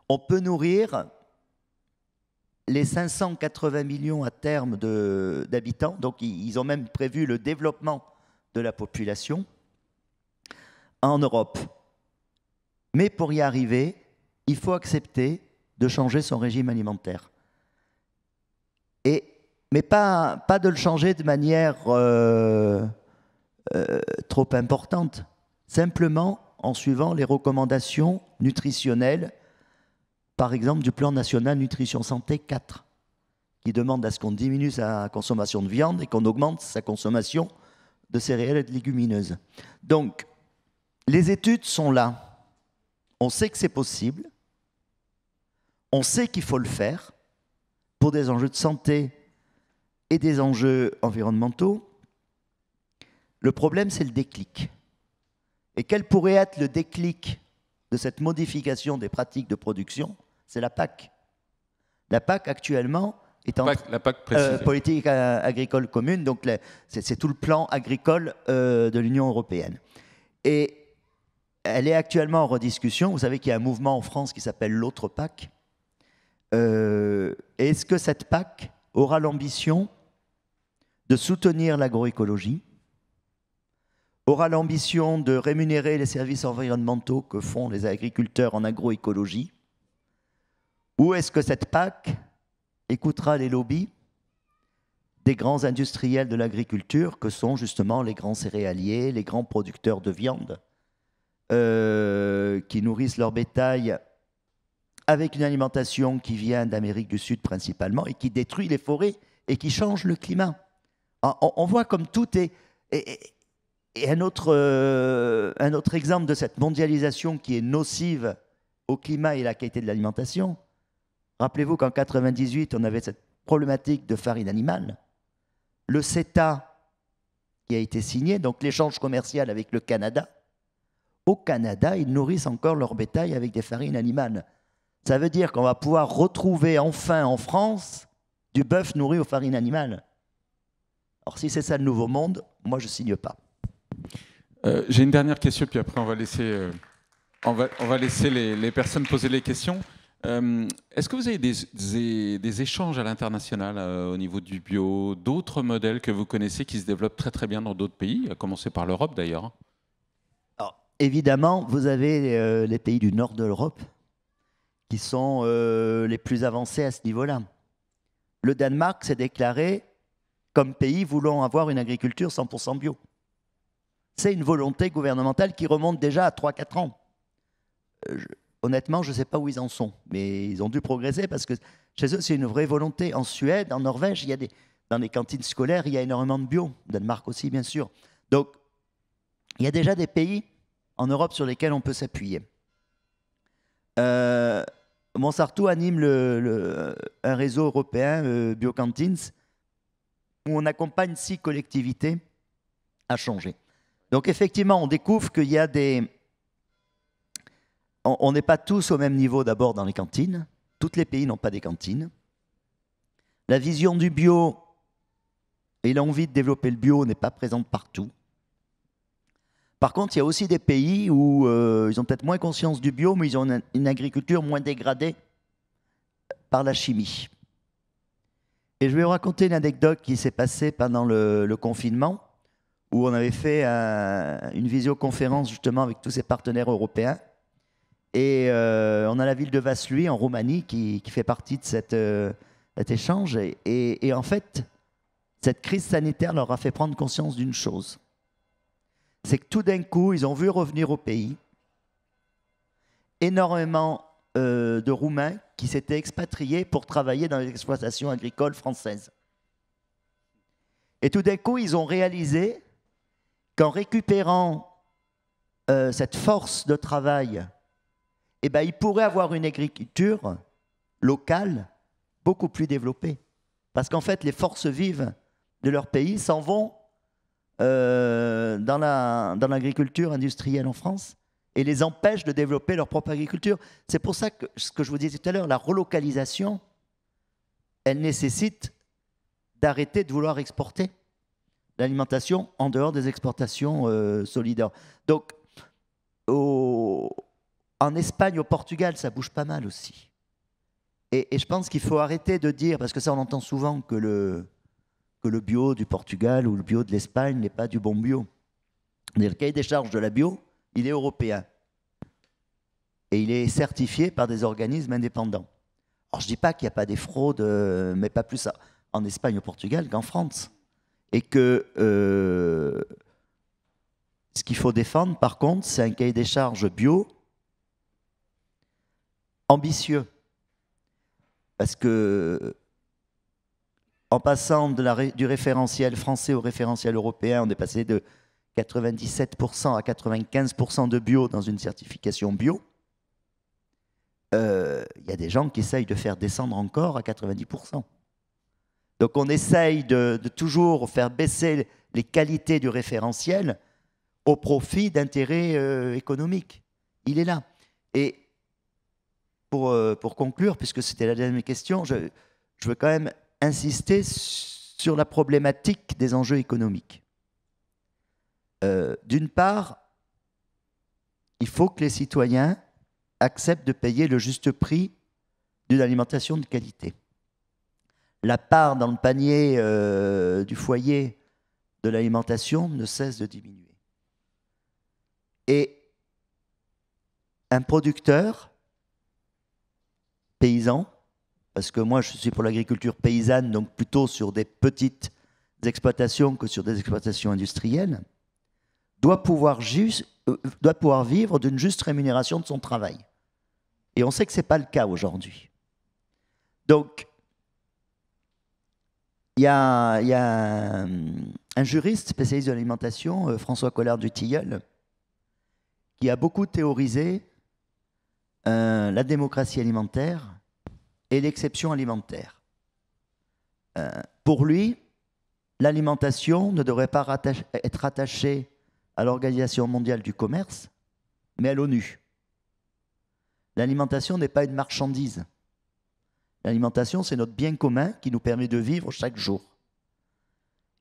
[SPEAKER 3] on peut nourrir les 580 millions à terme d'habitants. Donc ils ont même prévu le développement de la population en Europe. Mais pour y arriver, il faut accepter de changer son régime alimentaire. Mais pas de le changer de manière trop importante. Simplement en suivant les recommandations nutritionnelles, par exemple du plan national nutrition santé 4, qui demande à ce qu'on diminue sa consommation de viande et qu'on augmente sa consommation de céréales et de légumineuses. Donc, les études sont là. On sait que c'est possible. On sait qu'il faut le faire pour des enjeux de santé et des enjeux environnementaux. Le problème, c'est le déclic. Et quel pourrait être le déclic de cette modification des pratiques de production? C'est la PAC. La PAC, actuellement, est en politique agricole commune, donc c'est tout le plan agricole de l'Union européenne. Et elle est actuellement en rediscussion. Vous savez qu'il y a un mouvement en France qui s'appelle l'autre PAC. Est-ce que cette PAC aura l'ambition de soutenir l'agroécologie, aura l'ambition de rémunérer les services environnementaux que font les agriculteurs en agroécologie, ou est-ce que cette PAC écoutera les lobbies des grands industriels de l'agriculture que sont justement les grands céréaliers, les grands producteurs de viande, qui nourrissent leur bétail avec une alimentation qui vient d'Amérique du Sud principalement et qui détruit les forêts et qui change le climat. On voit comme tout est... Et un autre exemple de cette mondialisation qui est nocive au climat et à la qualité de l'alimentation. Rappelez-vous qu'en 1998, on avait cette problématique de farine animale. Le CETA qui a été signé, donc l'échange commercial avec le Canada. Au Canada, ils nourrissent encore leur bétail avec des farines animales. Ça veut dire qu'on va pouvoir retrouver enfin en France du bœuf nourri aux farines animales. Alors si c'est ça le nouveau monde, moi je ne signe pas.
[SPEAKER 5] J'ai une dernière question, puis après on va laisser, les personnes poser les questions. Est-ce que vous avez des échanges à l'international au niveau du bio, d'autres modèles que vous connaissez qui se développent très très bien dans d'autres pays, à commencer par l'Europe d'ailleurs?
[SPEAKER 3] Alors, évidemment, vous avez les pays du nord de l'Europe qui sont les plus avancés à ce niveau-là. Le Danemark s'est déclaré comme pays voulant avoir une agriculture 100% bio. C'est une volonté gouvernementale qui remonte déjà à 3-4 ans. Honnêtement, je ne sais pas où ils en sont, mais ils ont dû progresser parce que chez eux, c'est une vraie volonté. En Suède, en Norvège, dans les cantines scolaires, il y a énormément de bio. Danemark aussi, bien sûr. Donc, il y a déjà des pays en Europe sur lesquels on peut s'appuyer. Monsanto anime un réseau européen, BioCantines, où on accompagne 6 collectivités à changer. Donc effectivement, on découvre qu'il y a des... On n'est pas tous au même niveau d'abord dans les cantines. Tous les pays n'ont pas des cantines. La vision du bio et l'envie de développer le bio n'est pas présente partout. Par contre, il y a aussi des pays où ils ont peut-être moins conscience du bio, mais ils ont une agriculture moins dégradée par la chimie. Et je vais vous raconter une anecdote qui s'est passée pendant le confinement, où on avait fait une visioconférence justement avec tous ces partenaires européens. Et on a la ville de Vaslui en Roumanie qui fait partie de cet échange. Et en fait, cette crise sanitaire leur a fait prendre conscience d'une chose. C'est que tout d'un coup, ils ont vu revenir au pays énormément de Roumains qui s'étaient expatriés pour travailler dans les exploitations agricoles françaises. Et tout d'un coup, ils ont réalisé qu'en récupérant cette force de travail, eh ben, ils pourraient avoir une agriculture locale beaucoup plus développée. Parce qu'en fait, les forces vives de leur pays s'en vont dans l'agriculture industrielle en France et les empêchent de développer leur propre agriculture. C'est pour ça que, ce que je vous disais tout à l'heure, la relocalisation, elle nécessite d'arrêter de vouloir exporter l'alimentation en dehors des exportations solidaires. Donc, en Espagne, au Portugal, ça bouge pas mal aussi. Et je pense qu'il faut arrêter de dire, parce que ça on entend souvent que le bio du Portugal ou le bio de l'Espagne n'est pas du bon bio. Le cahier des charges de la bio, il est européen. Et il est certifié par des organismes indépendants. Alors je ne dis pas qu'il n'y a pas des fraudes, mais pas plus en Espagne ou au Portugal qu'en France. Et que ce qu'il faut défendre, par contre, c'est un cahier des charges bio ambitieux. Parce que en passant du référentiel français au référentiel européen, on est passé de 97% à 95% de bio dans une certification bio. Il y a des gens qui essayent de faire descendre encore à 90%. Donc on essaye de toujours faire baisser les qualités du référentiel au profit d'intérêts économiques. Il est là. Et pour conclure, puisque c'était la dernière question, je veux quand même insister sur la problématique des enjeux économiques. D'une part, il faut que les citoyens acceptent de payer le juste prix d'une alimentation de qualité. La part dans le panier du foyer de l'alimentation ne cesse de diminuer. Et un producteur paysan, parce que moi je suis pour l'agriculture paysanne, donc plutôt sur des petites exploitations que sur des exploitations industrielles, doit pouvoir vivre d'une juste rémunération de son travail. Et on sait que ce n'est pas le cas aujourd'hui. Donc, il y a un juriste spécialiste de l'alimentation, François Collard du Tilleul, qui a beaucoup théorisé la démocratie alimentaire et l'exception alimentaire. Pour lui, l'alimentation ne devrait pas être rattachée à l'Organisation mondiale du commerce, mais à l'ONU. L'alimentation n'est pas une marchandise. L'alimentation, c'est notre bien commun qui nous permet de vivre chaque jour.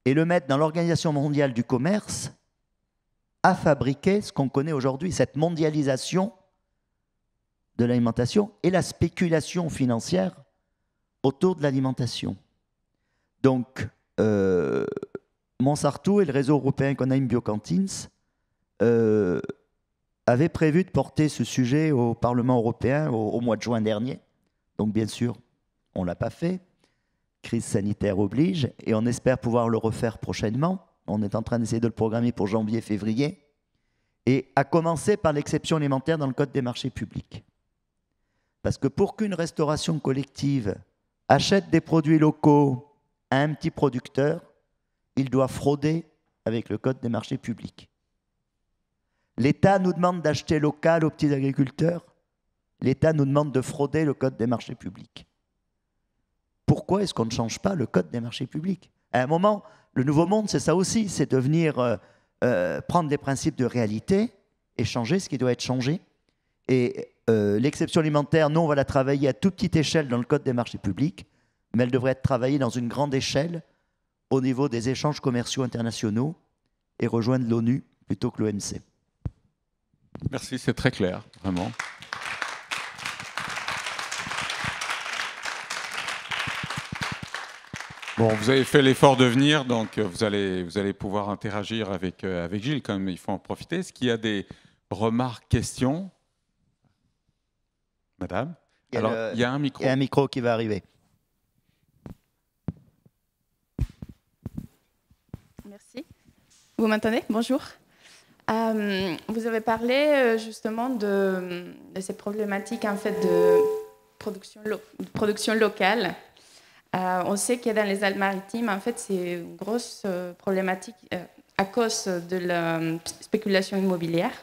[SPEAKER 3] Et le mettre dans l'Organisation mondiale du commerce a fabriqué ce qu'on connaît aujourd'hui, cette mondialisation de l'alimentation et la spéculation financière autour de l'alimentation. Donc, Montsartou et le réseau européen Economy Biocantines avaient prévu de porter ce sujet au Parlement européen au mois de juin dernier. Donc, bien sûr, on ne l'a pas fait. Crise sanitaire oblige et on espère pouvoir le refaire prochainement. On est en train d'essayer de le programmer pour janvier-février. Et à commencer par l'exception alimentaire dans le Code des marchés publics. Parce que pour qu'une restauration collective achète des produits locaux à un petit producteur, il doit frauder avec le Code des marchés publics. L'État nous demande d'acheter local aux petits agriculteurs. L'État nous demande de frauder le Code des marchés publics. Pourquoi est-ce qu'on ne change pas le Code des marchés publics? À un moment, le nouveau monde, c'est ça aussi, c'est de venir prendre des principes de réalité et changer ce qui doit être changé. Et l'exception alimentaire, nous, on va la travailler à toute petite échelle dans le Code des marchés publics, mais elle devrait être travaillée dans une grande échelle au niveau des échanges commerciaux internationaux et rejoindre l'ONU plutôt que l'OMC.
[SPEAKER 5] Merci, c'est très clair, vraiment. Bon, vous avez fait l'effort de venir, donc vous allez pouvoir interagir avec Gilles, quand même, il faut en profiter. Est-ce qu'il y a des remarques, questions? Madame? Alors, il y a un micro.
[SPEAKER 3] Il y a un micro qui va arriver.
[SPEAKER 2] Merci. Vous m'entendez? Bonjour. Vous avez parlé justement de ces problématiques en fait, de production locale. On sait que dans les Alpes-Maritimes, en fait, c'est une grosse problématique à cause de la spéculation immobilière.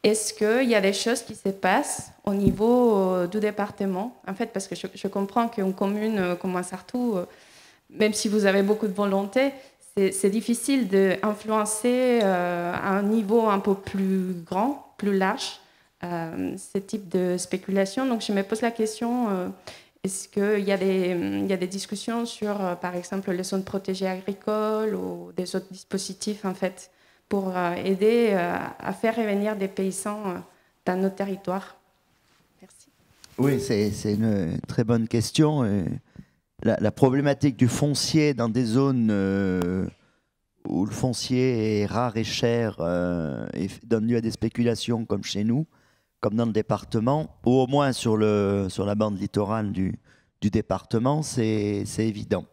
[SPEAKER 2] Est-ce qu'il y a des choses qui se passent au niveau du département? En fait, parce que je comprends qu'une commune comme Montsartou, même si vous avez beaucoup de volonté, c'est difficile d'influencer à un niveau un peu plus grand, plus large, ce type de spéculation. Donc, je me pose la question, est-ce qu'il y a des discussions sur, par exemple, les zones protégées agricoles ou des autres dispositifs, en fait, pour aider à faire revenir des paysans dans nos territoires? Merci.
[SPEAKER 3] Oui, c'est une très bonne question. La problématique du foncier dans des zones où le foncier est rare et cher et donne lieu à des spéculations comme chez nous, comme dans le département, ou au moins sur la bande littorale du département, c'est évident.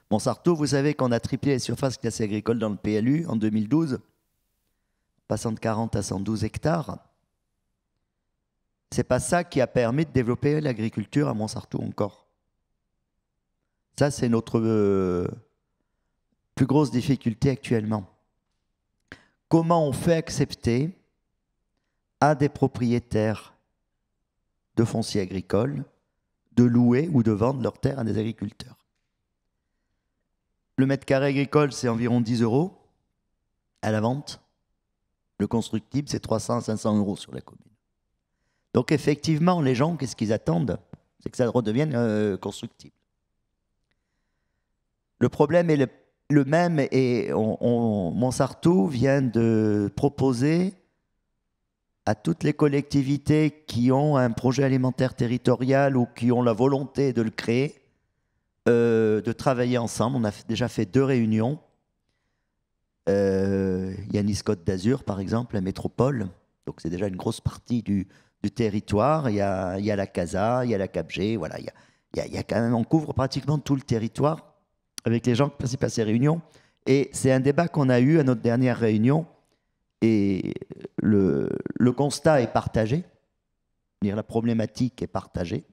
[SPEAKER 3] Montsartou, vous savez qu'on a triplé les surfaces classées agricoles dans le PLU en 2012, passant de 40 à 112 hectares. C'est pas ça qui a permis de développer l'agriculture à Montsartou encore. Ça, c'est notre plus grosse difficulté actuellement. Comment on fait accepter à des propriétaires de foncier agricole de louer ou de vendre leurs terres à des agriculteurs? Le mètre carré agricole, c'est environ 10 € à la vente. Le constructible, c'est 300 à 500 € sur la commune. Donc effectivement, les gens, qu'est-ce qu'ils attendent? C'est que ça redevienne constructible. Le problème est le même et Montsartou vient de proposer à toutes les collectivités qui ont un projet alimentaire territorial ou qui ont la volonté de le créer, de travailler ensemble. On a déjà fait 2 réunions. Il y a Nice-Côte d'Azur, par exemple, la métropole. Donc c'est déjà une grosse partie du territoire. Il y a la CASA, il y a la CAPG. Voilà, il y a quand même, on couvre pratiquement tout le territoire avec les gens qui participent à ces réunions. Et c'est un débat qu'on a eu à notre dernière réunion. Et le constat est partagé. C'est-à-dire la problématique est partagée.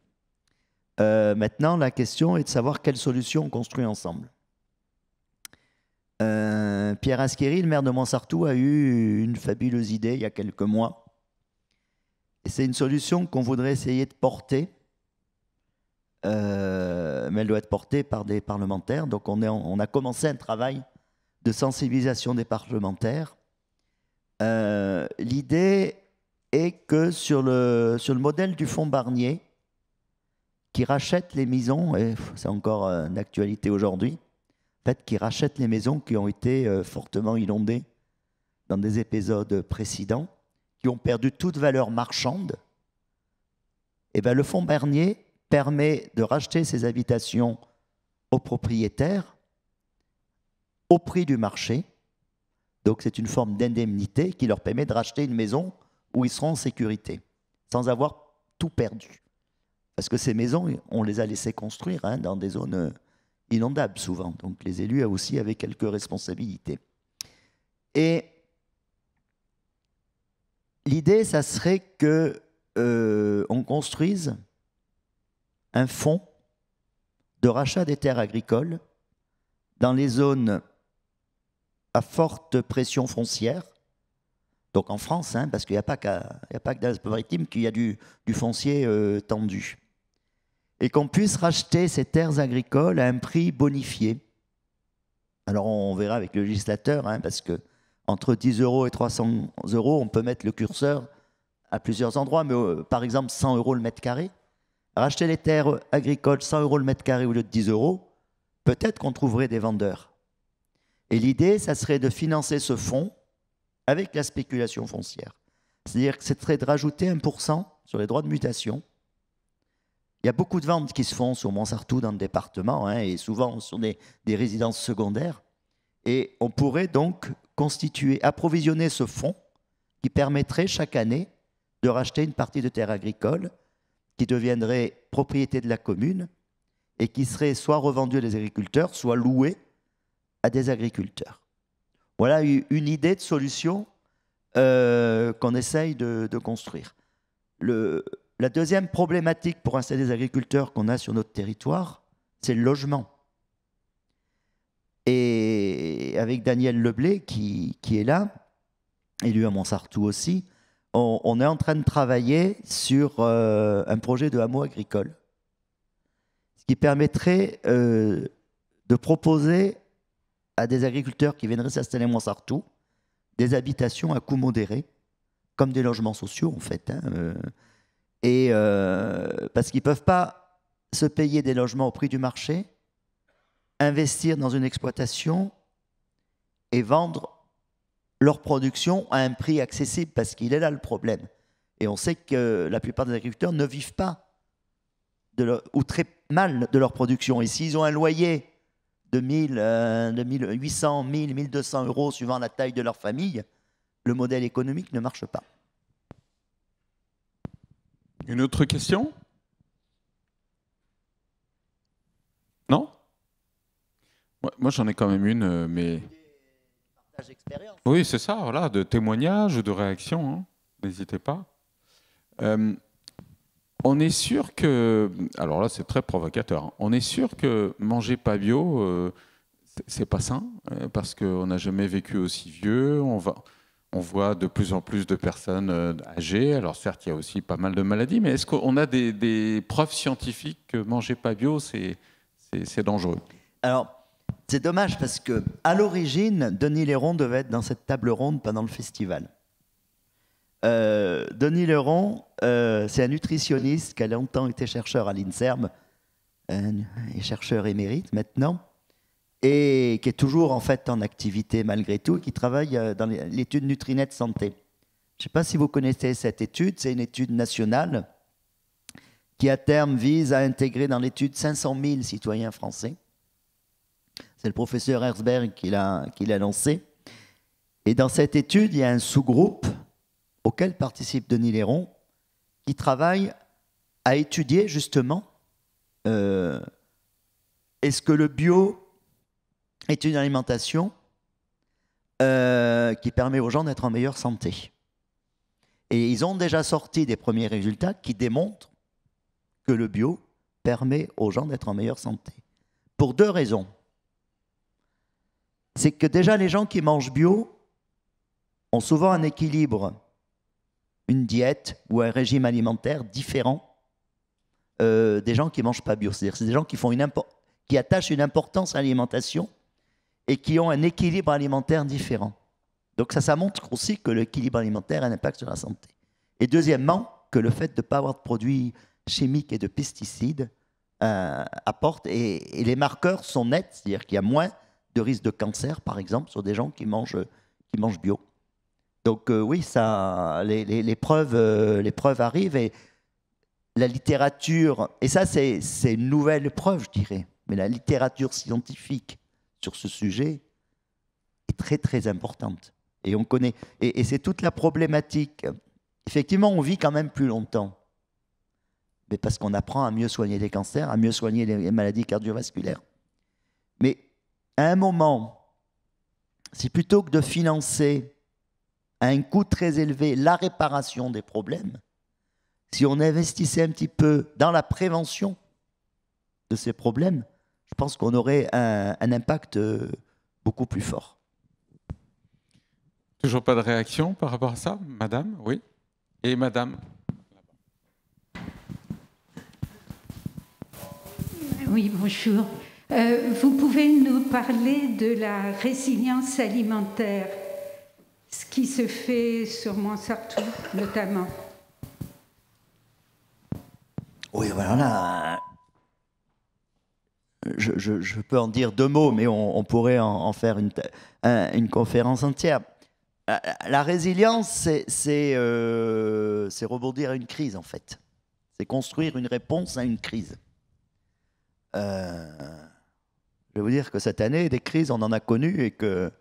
[SPEAKER 3] Maintenant, la question est de savoir quelle solution on construit ensemble. Pierre Asquéry, le maire de Montsartou, a eu une fabuleuse idée il y a quelques mois. Et c'est une solution qu'on voudrait essayer de porter, mais elle doit être portée par des parlementaires. Donc on a commencé un travail de sensibilisation des parlementaires. L'idée est que sur le modèle du fonds Barnier, qui rachète les maisons, et c'est encore d'actualité aujourd'hui, en fait, qui rachète les maisons qui ont été fortement inondées dans des épisodes précédents, qui ont perdu toute valeur marchande. Et bien, le fonds Barnier permet de racheter ces habitations aux propriétaires au prix du marché. Donc c'est une forme d'indemnité qui leur permet de racheter une maison où ils seront en sécurité, sans avoir tout perdu. Parce que ces maisons, on les a laissées construire dans des zones inondables souvent. Donc les élus aussi avaient quelques responsabilités. Et l'idée, ça serait qu'on construise un fonds de rachat des terres agricoles dans les zones à forte pression foncière. Donc en France, parce qu'il n'y a pas que dans les maritimes qu'il y a du foncier tendu. Et qu'on puisse racheter ces terres agricoles à un prix bonifié. Alors on verra avec le législateur, parce que entre 10 € et 300 €, on peut mettre le curseur à plusieurs endroits, mais par exemple 100 € le mètre carré. Racheter les terres agricoles 100 € le mètre carré au lieu de 10 €, peut-être qu'on trouverait des vendeurs. Et l'idée, ça serait de financer ce fonds avec la spéculation foncière. C'est-à-dire que ce serait de rajouter 1% sur les droits de mutation. Il y a beaucoup de ventes qui se font sur Montsartou dans le département, et souvent sur des résidences secondaires. Et on pourrait donc approvisionner ce fonds qui permettrait chaque année de racheter une partie de terres agricoles qui deviendrait propriété de la commune et qui serait soit revendue à des agriculteurs, soit louée à des agriculteurs. Voilà une idée de solution qu'on essaye de construire. La deuxième problématique pour installer des agriculteurs qu'on a sur notre territoire, c'est le logement. Et avec Daniel Leblé, qui est là, élu à Montsartou aussi, on est en train de travailler sur un projet de hameau agricole, ce qui permettrait de proposer à des agriculteurs qui viendraient s'installer à Montsartou des habitations à coût modéré, comme des logements sociaux en fait. Parce qu'ils ne peuvent pas se payer des logements au prix du marché, investir dans une exploitation et vendre leur production à un prix accessible, parce qu'il est là le problème. Et on sait que la plupart des agriculteurs ne vivent pas ou très mal de leur production. Et s'ils ont un loyer de 1800, 1000, 1200 € suivant la taille de leur famille, le modèle économique ne marche pas.
[SPEAKER 5] Une autre question? Non? Moi, j'en ai quand même une, mais...
[SPEAKER 3] Partage d'expérience.
[SPEAKER 5] Oui, c'est ça, voilà, de témoignages ou de réactions, n'hésitez pas. On est sûr que... Alors là, c'est très provocateur. On est sûr que manger pas bio, c'est pas sain, parce qu'on n'a jamais vécu aussi vieux. On voit de plus en plus de personnes âgées. Alors certes, il y a aussi pas mal de maladies, mais est-ce qu'on a des preuves scientifiques que manger pas bio, c'est dangereux?
[SPEAKER 3] Alors, c'est dommage parce que à l'origine, Denis Léron devait être dans cette table ronde pendant le festival. Denis Léron, c'est un nutritionniste qui a longtemps été chercheur à l'INSERM, et chercheur émérite maintenant, et qui est toujours en fait en activité malgré tout, et qui travaille dans l'étude Nutrinet Santé. Je ne sais pas si vous connaissez cette étude, c'est une étude nationale qui à terme vise à intégrer dans l'étude 500 000 citoyens français. C'est le professeur Herzberg qui l'a lancé. Et dans cette étude, il y a un sous-groupe auquel participe Denis Léron qui travaille à étudier justement est-ce que le bio est une alimentation qui permet aux gens d'être en meilleure santé. Et ils ont déjà sorti des premiers résultats qui démontrent que le bio permet aux gens d'être en meilleure santé. Pour deux raisons. C'est que déjà les gens qui mangent bio ont souvent un équilibre, une diète ou un régime alimentaire différent des gens qui ne mangent pas bio. C'est-à-dire c'est des gens qui attachent une importance à l'alimentation et qui ont un équilibre alimentaire différent. Donc ça montre aussi que l'équilibre alimentaire a un impact sur la santé. Et deuxièmement, que le fait de ne pas avoir de produits chimiques et de pesticides apporte, et les marqueurs sont nets, c'est-à-dire qu'il y a moins de risque de cancer, par exemple, sur des gens qui mangent bio. Donc oui, les preuves arrivent, et la littérature, et ça c'est une nouvelle preuve, je dirais, mais la littérature scientifique sur ce sujet est très très importante. Et on connaît, et c'est toute la problématique. Effectivement, on vit quand même plus longtemps, mais parce qu'on apprend à mieux soigner les cancers, à mieux soigner les maladies cardiovasculaires. Mais à un moment, si plutôt que de financer à un coût très élevé la réparation des problèmes, si on investissait un petit peu dans la prévention de ces problèmes, je pense qu'on aurait un impact beaucoup plus fort.
[SPEAKER 5] Toujours pas de réaction par rapport à ça, madame? Oui. Et madame?
[SPEAKER 6] Oui, bonjour. Vous pouvez nous parler de la résilience alimentaire, ce qui se fait sur Montsartou notamment?
[SPEAKER 3] Oui, voilà. Je peux en dire deux mots, mais on pourrait en faire une conférence entière. La résilience, c'est rebondir à une crise, en fait. C'est construire une réponse à une crise. Je vais vous dire que cette année, des crises, on en a connu, et que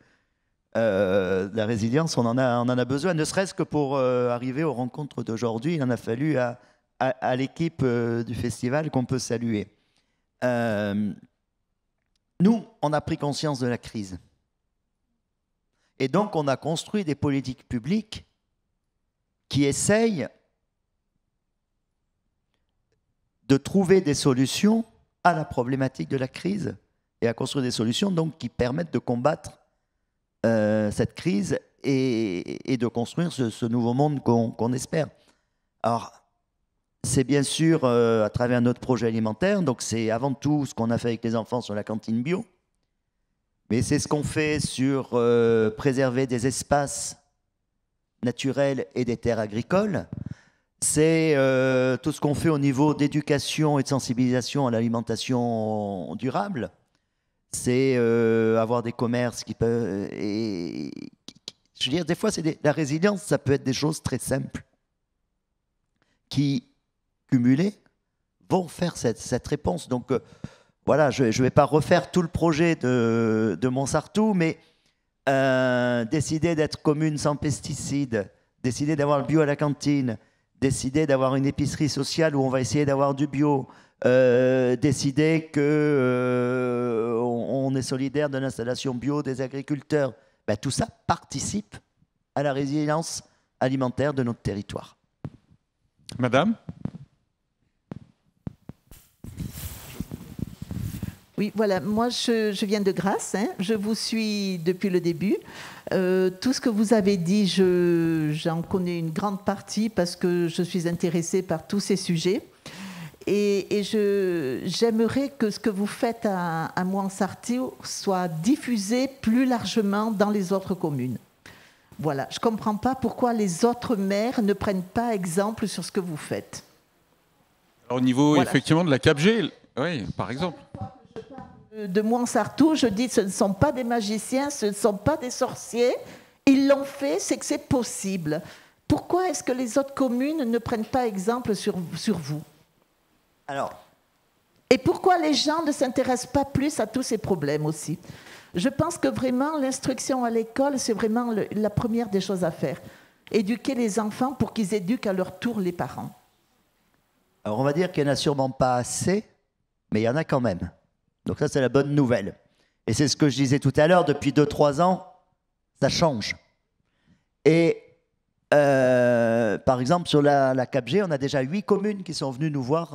[SPEAKER 3] la résilience, on en a besoin, ne serait-ce que pour arriver aux rencontres d'aujourd'hui. Il en a fallu à l'équipe du festival qu'on peut saluer. Nous, on a pris conscience de la crise. Et donc, on a construit des politiques publiques qui essayent de trouver des solutions à la problématique de la crise et à construire des solutions donc, qui permettent de combattre cette crise et de construire ce nouveau monde qu'on espère. Alors, c'est bien sûr à travers notre projet alimentaire, donc c'est avant tout ce qu'on a fait avec les enfants sur la cantine bio, mais c'est ce qu'on fait sur préserver des espaces naturels et des terres agricoles. C'est tout ce qu'on fait au niveau d'éducation et de sensibilisation à l'alimentation durable. C'est avoir des commerces qui peuvent... je veux dire, des fois, la résilience, ça peut être des choses très simples qui, cumulées, vont faire cette réponse. Donc, voilà, je ne vais pas refaire tout le projet de Montsartou, mais décider d'être commune sans pesticides, décider d'avoir le bio à la cantine, décider d'avoir une épicerie sociale où on va essayer d'avoir du bio, décider qu'on est solidaire de l'installation bio des agriculteurs, ben, tout ça participe à la résilience alimentaire de notre territoire.
[SPEAKER 5] Madame?
[SPEAKER 7] Oui, voilà, moi je viens de Grasse, hein. Je vous suis depuis le début. Tout ce que vous avez dit, j'en connais une grande partie parce que je suis intéressée par tous ces sujets. Et j'aimerais que ce que vous faites à Montsartou soit diffusé plus largement dans les autres communes. Voilà, je ne comprends pas pourquoi les autres maires ne prennent pas exemple sur ce que vous faites.
[SPEAKER 5] Alors, au niveau,
[SPEAKER 7] voilà,
[SPEAKER 5] effectivement, de la 4G, oui, par exemple.
[SPEAKER 7] De Montsartou, je dis ce ne sont pas des magiciens, ce ne sont pas des sorciers. Ils l'ont fait, c'est que c'est possible. Pourquoi est-ce que les autres communes ne prennent pas exemple sur vous?
[SPEAKER 3] Alors,
[SPEAKER 7] et pourquoi les gens ne s'intéressent pas plus à tous ces problèmes aussi? Je pense que vraiment, l'instruction à l'école, c'est vraiment la première des choses à faire. Éduquer les enfants pour qu'ils éduquent à leur tour les parents.
[SPEAKER 3] on va dire qu'il n'y en a sûrement pas assez, mais il y en a quand même. Donc ça, c'est la bonne nouvelle. Et c'est ce que je disais tout à l'heure, depuis 2-3 ans, ça change. Et par exemple, sur la 4G, on a déjà 8 communes qui sont venues nous voir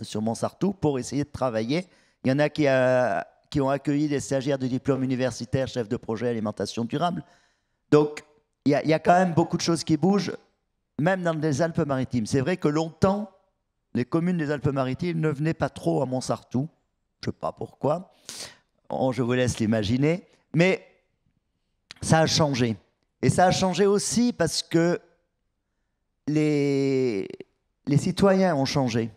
[SPEAKER 3] sur Montsartou pour essayer de travailler. Il y en a qui ont accueilli des stagiaires de diplôme universitaire, chefs de projet alimentation durable. Donc, il y a quand même beaucoup de choses qui bougent, même dans les Alpes-Maritimes. C'est vrai que longtemps, les communes des Alpes-Maritimes ne venaient pas trop à Montsartou. Je ne sais pas pourquoi. Je vous laisse l'imaginer. Mais ça a changé. Et ça a changé aussi parce que les citoyens ont changé.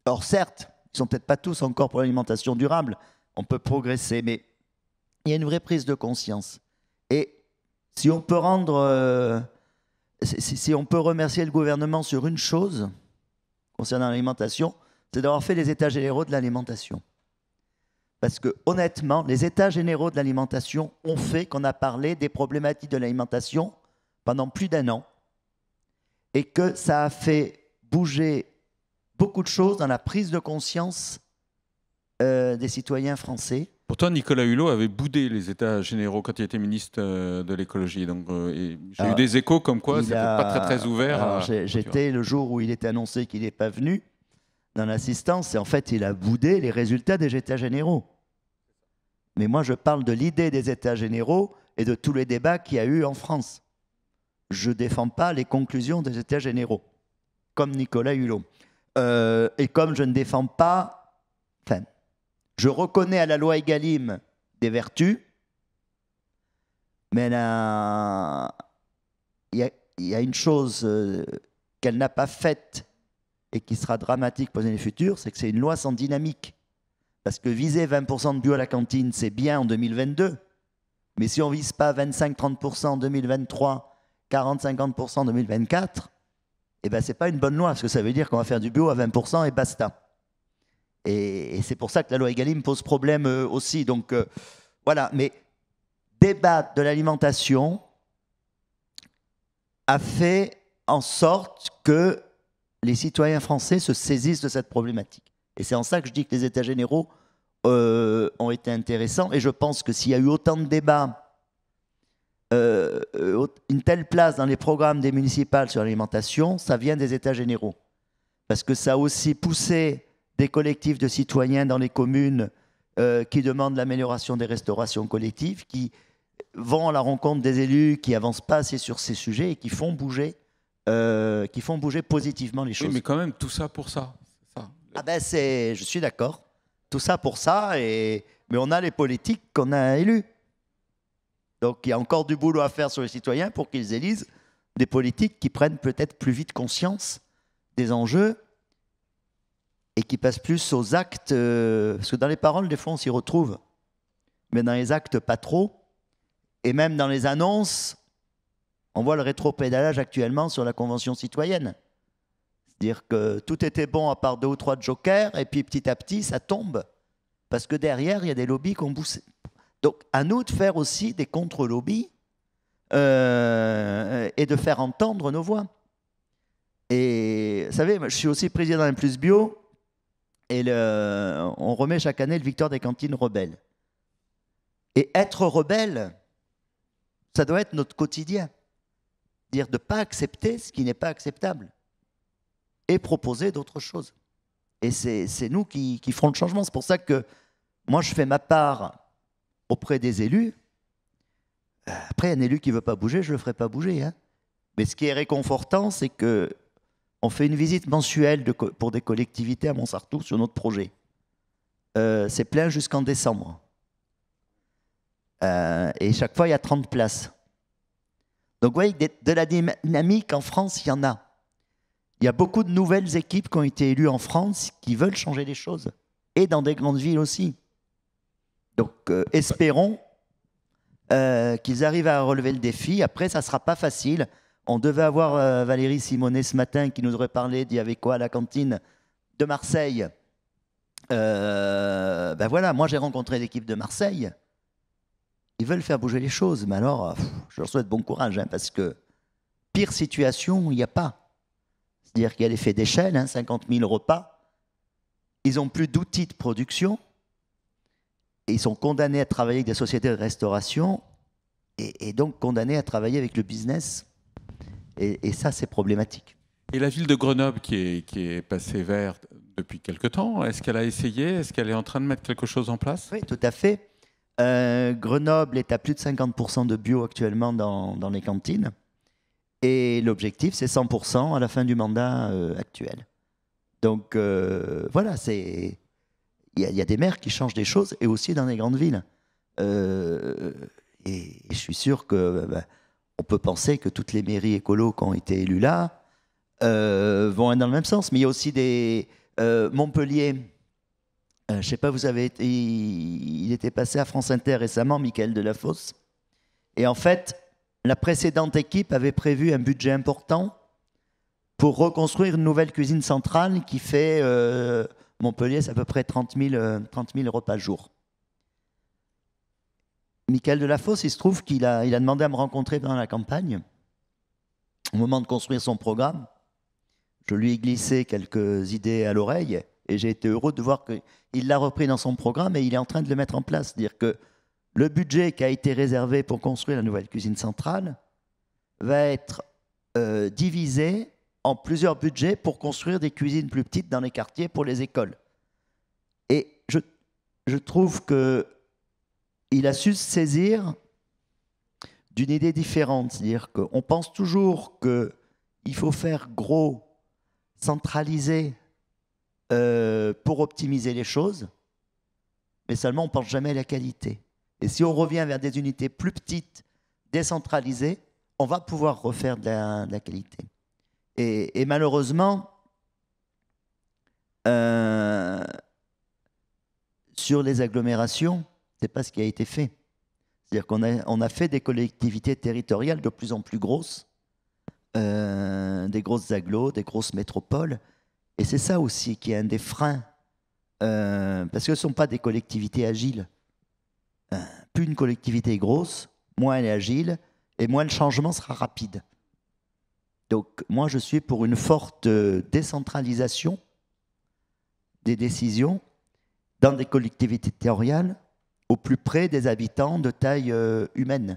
[SPEAKER 3] Alors certes, ils ne sont peut-être pas tous encore pour l'alimentation durable. On peut progresser, mais il y a une vraie prise de conscience. Et si on peut si on peut remercier le gouvernement sur une chose concernant l'alimentation, c'est d'avoir fait les états généraux de l'alimentation. Parce que honnêtement, les états généraux de l'alimentation ont fait qu'on a parlé des problématiques de l'alimentation pendant plus d'1 an et que ça a fait bouger beaucoup de choses dans la prise de conscience des citoyens français.
[SPEAKER 5] Pourtant, Nicolas Hulot avait boudé les États généraux quand il était ministre de l'écologie. Donc, j'ai eu des échos comme quoi c'était pas très ouvert.
[SPEAKER 3] J'étais le jour où il était annoncé qu'il n'est pas venu dans l'assistance et en fait, il a boudé les résultats des États généraux. Mais moi, je parle de l'idée des États généraux et de tous les débats qu'il y a eu en France. Je ne défends pas les conclusions des États généraux, comme Nicolas Hulot. Et comme je ne défends pas... Enfin, je reconnais à la loi Egalim des vertus, mais il y a une chose qu'elle n'a pas faite et qui sera dramatique pour les années futures, c'est que c'est une loi sans dynamique. Parce que viser 20% de bio à la cantine, c'est bien en 2022, mais si on ne vise pas 25-30% en 2023, 40-50% en 2024, eh ben, ce n'est pas une bonne loi, parce que ça veut dire qu'on va faire du bio à 20% et basta. Et c'est pour ça que la loi Egalim pose problème aussi. Donc voilà, mais débattre de l'alimentation a fait en sorte que les citoyens français se saisissent de cette problématique. Et c'est en ça que je dis que les États généraux ont été intéressants. Et je pense que s'il y a eu autant de débats, une telle place dans les programmes des municipales sur l'alimentation, ça vient des États généraux. Parce que ça a aussi poussé des collectifs de citoyens dans les communes qui demandent l'amélioration des restaurations collectives, qui vont à la rencontre des élus, qui n'avancent pas assez sur ces sujets et qui font bouger positivement les choses.
[SPEAKER 5] Oui, mais quand même, tout ça pour ça. Ça.
[SPEAKER 3] Ah ben je suis d'accord. Tout ça pour ça, mais on a les politiques qu'on a élus. Donc il y a encore du boulot à faire sur les citoyens pour qu'ils élisent des politiques qui prennent peut-être plus vite conscience des enjeux et qui passent plus aux actes, parce que dans les paroles, des fois, on s'y retrouve, mais dans les actes, pas trop. Et même dans les annonces, on voit le rétropédalage actuellement sur la Convention citoyenne. C'est-à-dire que tout était bon à part 2 ou 3 jokers, et puis petit à petit, ça tombe. Parce que derrière, il y a des lobbies qui ont poussé. Donc, à nous de faire aussi des contre-lobbies et de faire entendre nos voix. Et vous savez, je suis aussi président d'un Plus Bio, et on remet chaque année le Victoire des cantines rebelles. Et être rebelle, ça doit être notre quotidien. Dire de ne pas accepter ce qui n'est pas acceptable et proposer d'autres choses. Et c'est nous qui ferons le changement. C'est pour ça que moi, je fais ma part auprès des élus. Après, un élu qui ne veut pas bouger, je ne le ferai pas bouger. Hein. Mais ce qui est réconfortant, c'est qu'on fait une visite mensuelle pour des collectivités à Montsartou sur notre projet. C'est plein jusqu'en décembre. Et chaque fois, il y a 30 places. Donc, vous voyez, de la dynamique en France, il y en a. Il y a beaucoup de nouvelles équipes qui ont été élues en France qui veulent changer les choses. Et dans des grandes villes aussi. Donc, espérons qu'ils arrivent à relever le défi. Après, ça ne sera pas facile. On devait avoir Valérie Simonet ce matin qui nous aurait parlé d'il y avait quoi à la cantine de Marseille. Ben voilà, moi j'ai rencontré l'équipe de Marseille. Ils veulent faire bouger les choses, mais alors je leur souhaite bon courage, hein, parce que pire situation, il n'y a pas. C'est-à-dire qu'il y a l'effet d'échelle, hein, 50 000 repas. Ils n'ont plus d'outils de production. Et ils sont condamnés à travailler avec des sociétés de restauration et donc condamnés à travailler avec le business. Et ça, c'est problématique.
[SPEAKER 5] Et la ville de Grenoble qui est passée verte depuis quelque temps, est-ce qu'elle a essayé? Est-ce qu'elle est en train de mettre quelque chose en place?
[SPEAKER 3] Oui, tout à fait. Grenoble est à plus de 50% de bio actuellement dans les cantines. Et l'objectif, c'est 100% à la fin du mandat actuel. Donc voilà, il y a des maires qui changent des choses, et aussi dans les grandes villes. Et je suis sûr que on peut penser que toutes les mairies écolos qui ont été élues là vont être dans le même sens. Mais il y a aussi des Montpellier. Je ne sais pas, il était passé à France Inter récemment, Michael Delafosse. Et en fait, la précédente équipe avait prévu un budget important pour reconstruire une nouvelle cuisine centrale qui fait Montpellier, c'est à peu près 30 000 repas jour. Michael Delafosse, il se trouve qu'il a demandé à me rencontrer pendant la campagne. Au moment de construire son programme, je lui ai glissé quelques idées à l'oreille et j'ai été heureux de voir qu'il l'a repris dans son programme et il est en train de le mettre en place. C'est-à-dire que le budget qui a été réservé pour construire la nouvelle cuisine centrale va être divisé en plusieurs budgets pour construire des cuisines plus petites dans les quartiers pour les écoles. Et je trouve qu'il a su se saisir d'une idée différente. C'est-à-dire qu'on pense toujours qu'il faut faire gros, centraliser pour optimiser les choses, mais seulement on ne pense jamais à la qualité. Et si on revient vers des unités plus petites, décentralisées, on va pouvoir refaire de la qualité. Et malheureusement, sur les agglomérations, ce n'est pas ce qui a été fait. C'est-à-dire qu'on a fait des collectivités territoriales de plus en plus grosses, des grosses agglos, des grosses métropoles. Et c'est ça aussi qui est un des freins, parce que ce ne sont pas des collectivités agiles. Plus une collectivité est grosse, moins elle est agile, et moins le changement sera rapide. Donc moi, je suis pour une forte décentralisation des décisions dans des collectivités territoriales au plus près des habitants de taille humaine.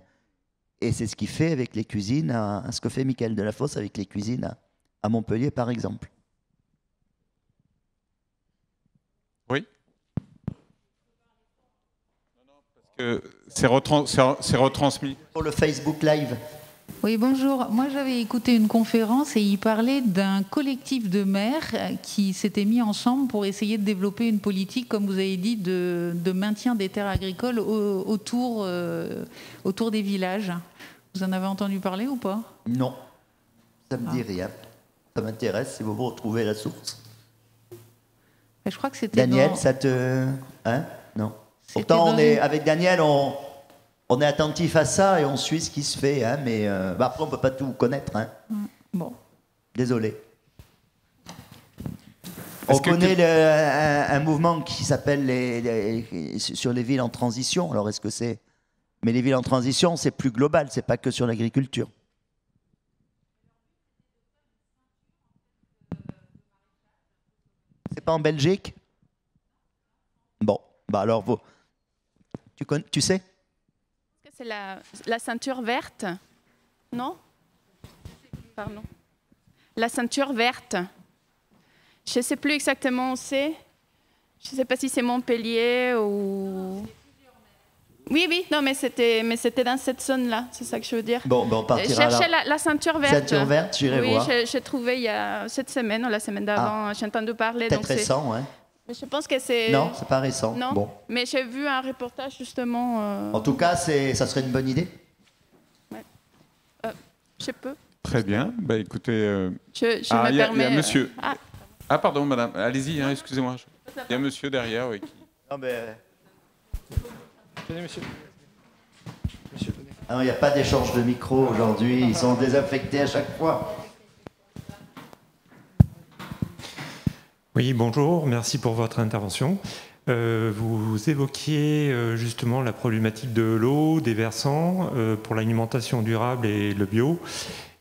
[SPEAKER 3] Et c'est ce qu'il fait avec les cuisines, ce que fait Michael Delafosse avec les cuisines à Montpellier, par exemple.
[SPEAKER 5] Oui. C'est retransmis.
[SPEAKER 3] Pour le Facebook Live.
[SPEAKER 8] Oui, bonjour. Moi, j'avais écouté une conférence et il parlait d'un collectif de maires qui s'était mis ensemble pour essayer de développer une politique, comme vous avez dit, de maintien des terres agricoles autour des villages. Vous en avez entendu parler ou pas?
[SPEAKER 3] Non, ça me dit rien. Ça m'intéresse si vous vous retrouvez la source.
[SPEAKER 8] Je crois que c'était
[SPEAKER 3] Daniel, ça te... Hein? Non. Pourtant, avec Daniel, on est attentif à ça et on suit ce qui se fait, hein, mais après on ne peut pas tout connaître. Hein.
[SPEAKER 8] Bon.
[SPEAKER 3] Désolé. On connaît un mouvement qui s'appelle sur les villes en transition. Alors est-ce que c'est... Mais les villes en transition, c'est plus global, c'est pas que sur l'agriculture. C'est pas en Belgique? Bon, bah alors vous... Tu sais?
[SPEAKER 2] C'est la ceinture verte, non? Pardon. La ceinture verte. Je ne sais plus exactement où c'est. Je ne sais pas si c'est Montpellier ou... Oui, non, mais c'était dans cette zone-là, c'est ça que je veux dire.
[SPEAKER 3] Bon, on partira
[SPEAKER 2] là. Cherchez la ceinture verte.
[SPEAKER 3] Ceinture verte, j'irai voir.
[SPEAKER 2] Oui, j'ai trouvé il y a cette semaine ou la semaine d'avant, j'ai entendu parler.
[SPEAKER 3] Peut-être récent, ouais.
[SPEAKER 2] Mais je pense que c'est...
[SPEAKER 3] Non, c'est pas récent.
[SPEAKER 2] Non,
[SPEAKER 3] bon.
[SPEAKER 2] Mais j'ai vu un reportage justement...
[SPEAKER 3] En tout cas, ça serait une bonne idée.
[SPEAKER 2] Ouais. Je peux.
[SPEAKER 5] Très bien. Bah, écoutez...
[SPEAKER 2] Je me permets...
[SPEAKER 5] Il y a monsieur... Ah, pardon, madame. Allez-y, hein, excusez-moi. Il y a monsieur derrière, oui.
[SPEAKER 3] Non, mais...
[SPEAKER 1] Tenez, monsieur. Monsieur, tenez.
[SPEAKER 3] Alors, il n'y a pas d'échange de micro aujourd'hui, ils sont désinfectés à chaque fois.
[SPEAKER 9] Oui, bonjour, merci pour votre intervention. Vous évoquiez justement la problématique de l'eau, des versants pour l'alimentation durable et le bio,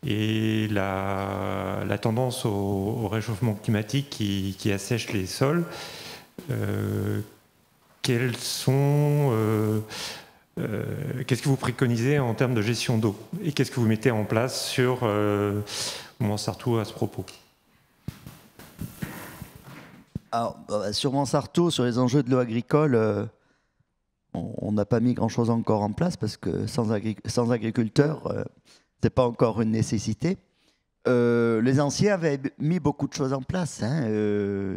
[SPEAKER 9] et la tendance au réchauffement climatique qui assèche les sols. Qu'est-ce que vous préconisez en termes de gestion d'eau? Et qu'est-ce que vous mettez en place sur Montsartou à ce propos?
[SPEAKER 3] Alors, sur Montsartou, sur les enjeux de l'eau agricole, on n'a pas mis grand-chose encore en place parce que sans agriculteurs, ce n'est pas encore une nécessité. Les anciens avaient mis beaucoup de choses en place, hein,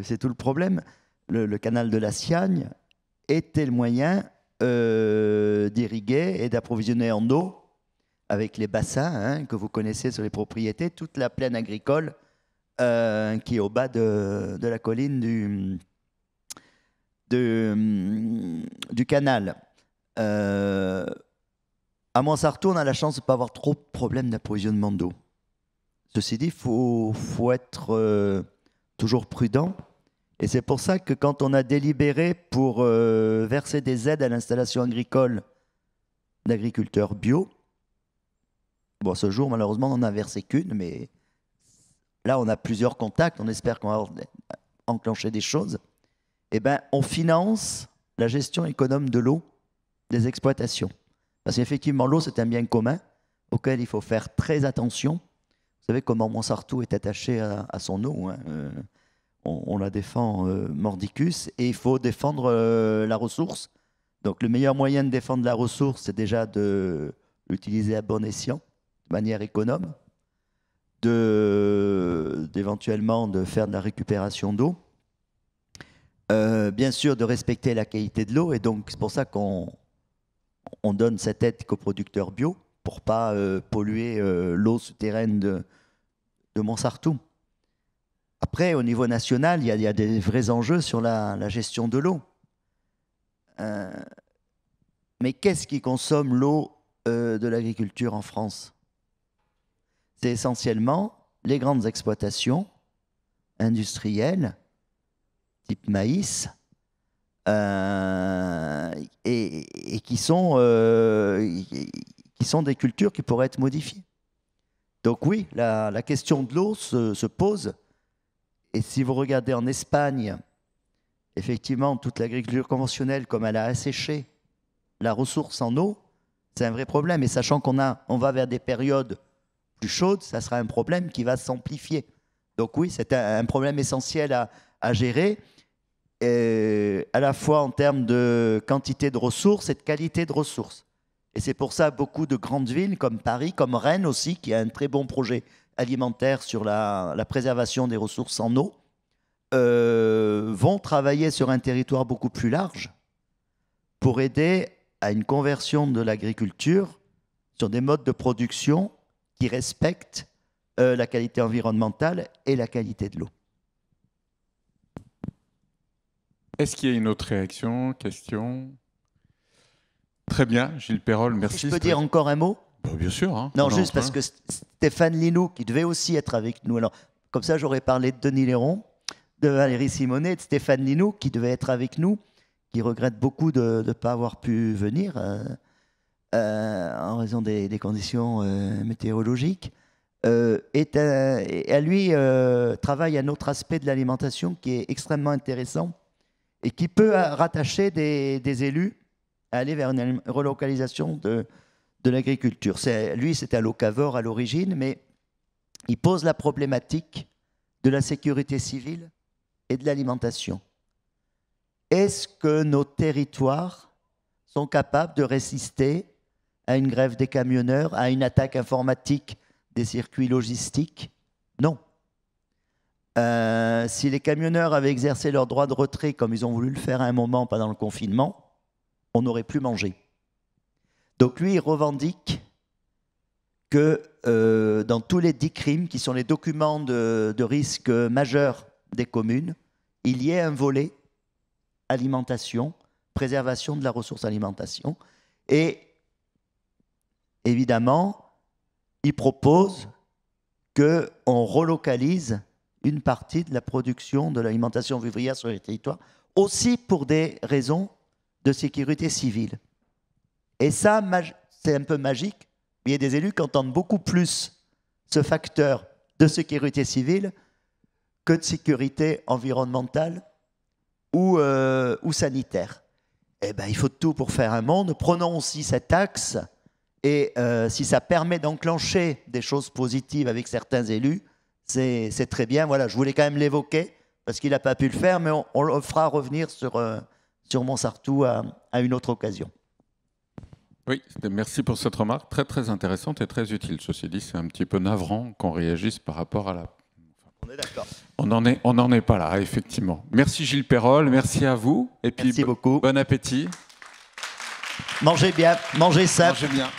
[SPEAKER 3] c'est tout le problème. Le canal de la Siagne était le moyen d'irriguer et d'approvisionner en eau avec les bassins hein, que vous connaissez sur les propriétés, toute la plaine agricole qui est au bas de la colline du canal. À Montsartou, on a la chance de ne pas avoir trop de problèmes d'approvisionnement d'eau. Ceci dit, il faut être toujours prudent. Et c'est pour ça que quand on a délibéré pour verser des aides à l'installation agricole d'agriculteurs bio, bon, ce jour, malheureusement, on n'en a versé qu'une, mais là, on a plusieurs contacts, on espère qu'on va enclencher des choses. Eh bien, on finance la gestion économe de l'eau des exploitations. Parce qu'effectivement, l'eau, c'est un bien commun auquel il faut faire très attention. Vous savez comment Montsartou est attaché à son eau, hein. On la défend mordicus et il faut défendre la ressource. Donc le meilleur moyen de défendre la ressource, c'est déjà de l'utiliser à bon escient, de manière économe, d'éventuellement de faire de la récupération d'eau, bien sûr de respecter la qualité de l'eau, et donc c'est pour ça qu'on donne cette aide qu'aux producteurs bio pour ne pas polluer l'eau souterraine de Montsartou. Après, au niveau national, il y a des vrais enjeux sur la gestion de l'eau. Mais qu'est-ce qui consomme l'eau de l'agriculture en France? C'est essentiellement les grandes exploitations industrielles, type maïs, et qui sont des cultures qui pourraient être modifiées. Donc oui, la question de l'eau se pose. Et si vous regardez en Espagne, effectivement, toute l'agriculture conventionnelle, comme elle a asséché la ressource en eau, c'est un vrai problème. Et sachant qu'on va vers des périodes plus chaudes, ça sera un problème qui va s'amplifier. Donc oui, c'est un problème essentiel à gérer, à la fois en termes de quantité de ressources et de qualité de ressources. Et c'est pour ça beaucoup de grandes villes, comme Paris, comme Rennes aussi, qui a un très bon projet alimentaire sur la préservation des ressources en eau, vont travailler sur un territoire beaucoup plus large pour aider à une conversion de l'agriculture sur des modes de production qui respectent la qualité environnementale et la qualité de l'eau.
[SPEAKER 5] Est-ce qu'il y a une autre réaction, question? Très bien, Gilles Perrol, merci.
[SPEAKER 3] Si je peux dire encore un mot?
[SPEAKER 5] Bien sûr. Hein,
[SPEAKER 3] non, juste parce que Stéphane Linou, qui devait aussi être avec nous, alors comme ça j'aurais parlé de Denis Léron, de Valérie Simonet, de Stéphane Linou, qui devait être avec nous, qui regrette beaucoup de ne pas avoir pu venir en raison des conditions météorologiques, et à lui travaille un autre aspect de l'alimentation qui est extrêmement intéressant et qui peut rattacher des élus à aller vers une relocalisation de l'agriculture. Lui, c'est un locavore à l'origine, mais il pose la problématique de la sécurité civile et de l'alimentation. Est-ce que nos territoires sont capables de résister à une grève des camionneurs, à une attaque informatique des circuits logistiques? Non. Si les camionneurs avaient exercé leur droit de retrait comme ils ont voulu le faire à un moment pendant le confinement, on n'aurait plus mangé. Donc lui, il revendique que dans tous les 10 crimes, qui sont les documents de risque majeurs des communes, il y ait un volet alimentation, préservation de la ressource alimentation. Et évidemment, il propose qu'on relocalise une partie de la production de l'alimentation vivrière sur les territoires, aussi pour des raisons de sécurité civile. Et ça, c'est un peu magique, mais il y a des élus qui entendent beaucoup plus ce facteur de sécurité civile que de sécurité environnementale ou sanitaire. Eh bien, il faut tout pour faire un monde. Prenons aussi cet axe, et si ça permet d'enclencher des choses positives avec certains élus, c'est très bien. Voilà, je voulais quand même l'évoquer, parce qu'il n'a pas pu le faire, mais on le fera revenir sur Montsartou à une autre occasion.
[SPEAKER 5] Oui, merci pour cette remarque, très très intéressante et très utile. Ceci dit, c'est un petit peu navrant qu'on réagisse par rapport à la...
[SPEAKER 3] On est d'accord.
[SPEAKER 5] On n'en est pas là, effectivement. Merci Gilles Perrol, merci à vous. Et puis,
[SPEAKER 3] merci beaucoup.
[SPEAKER 5] Bon appétit.
[SPEAKER 3] Mangez bien, mangez ça.
[SPEAKER 5] Mangez bien.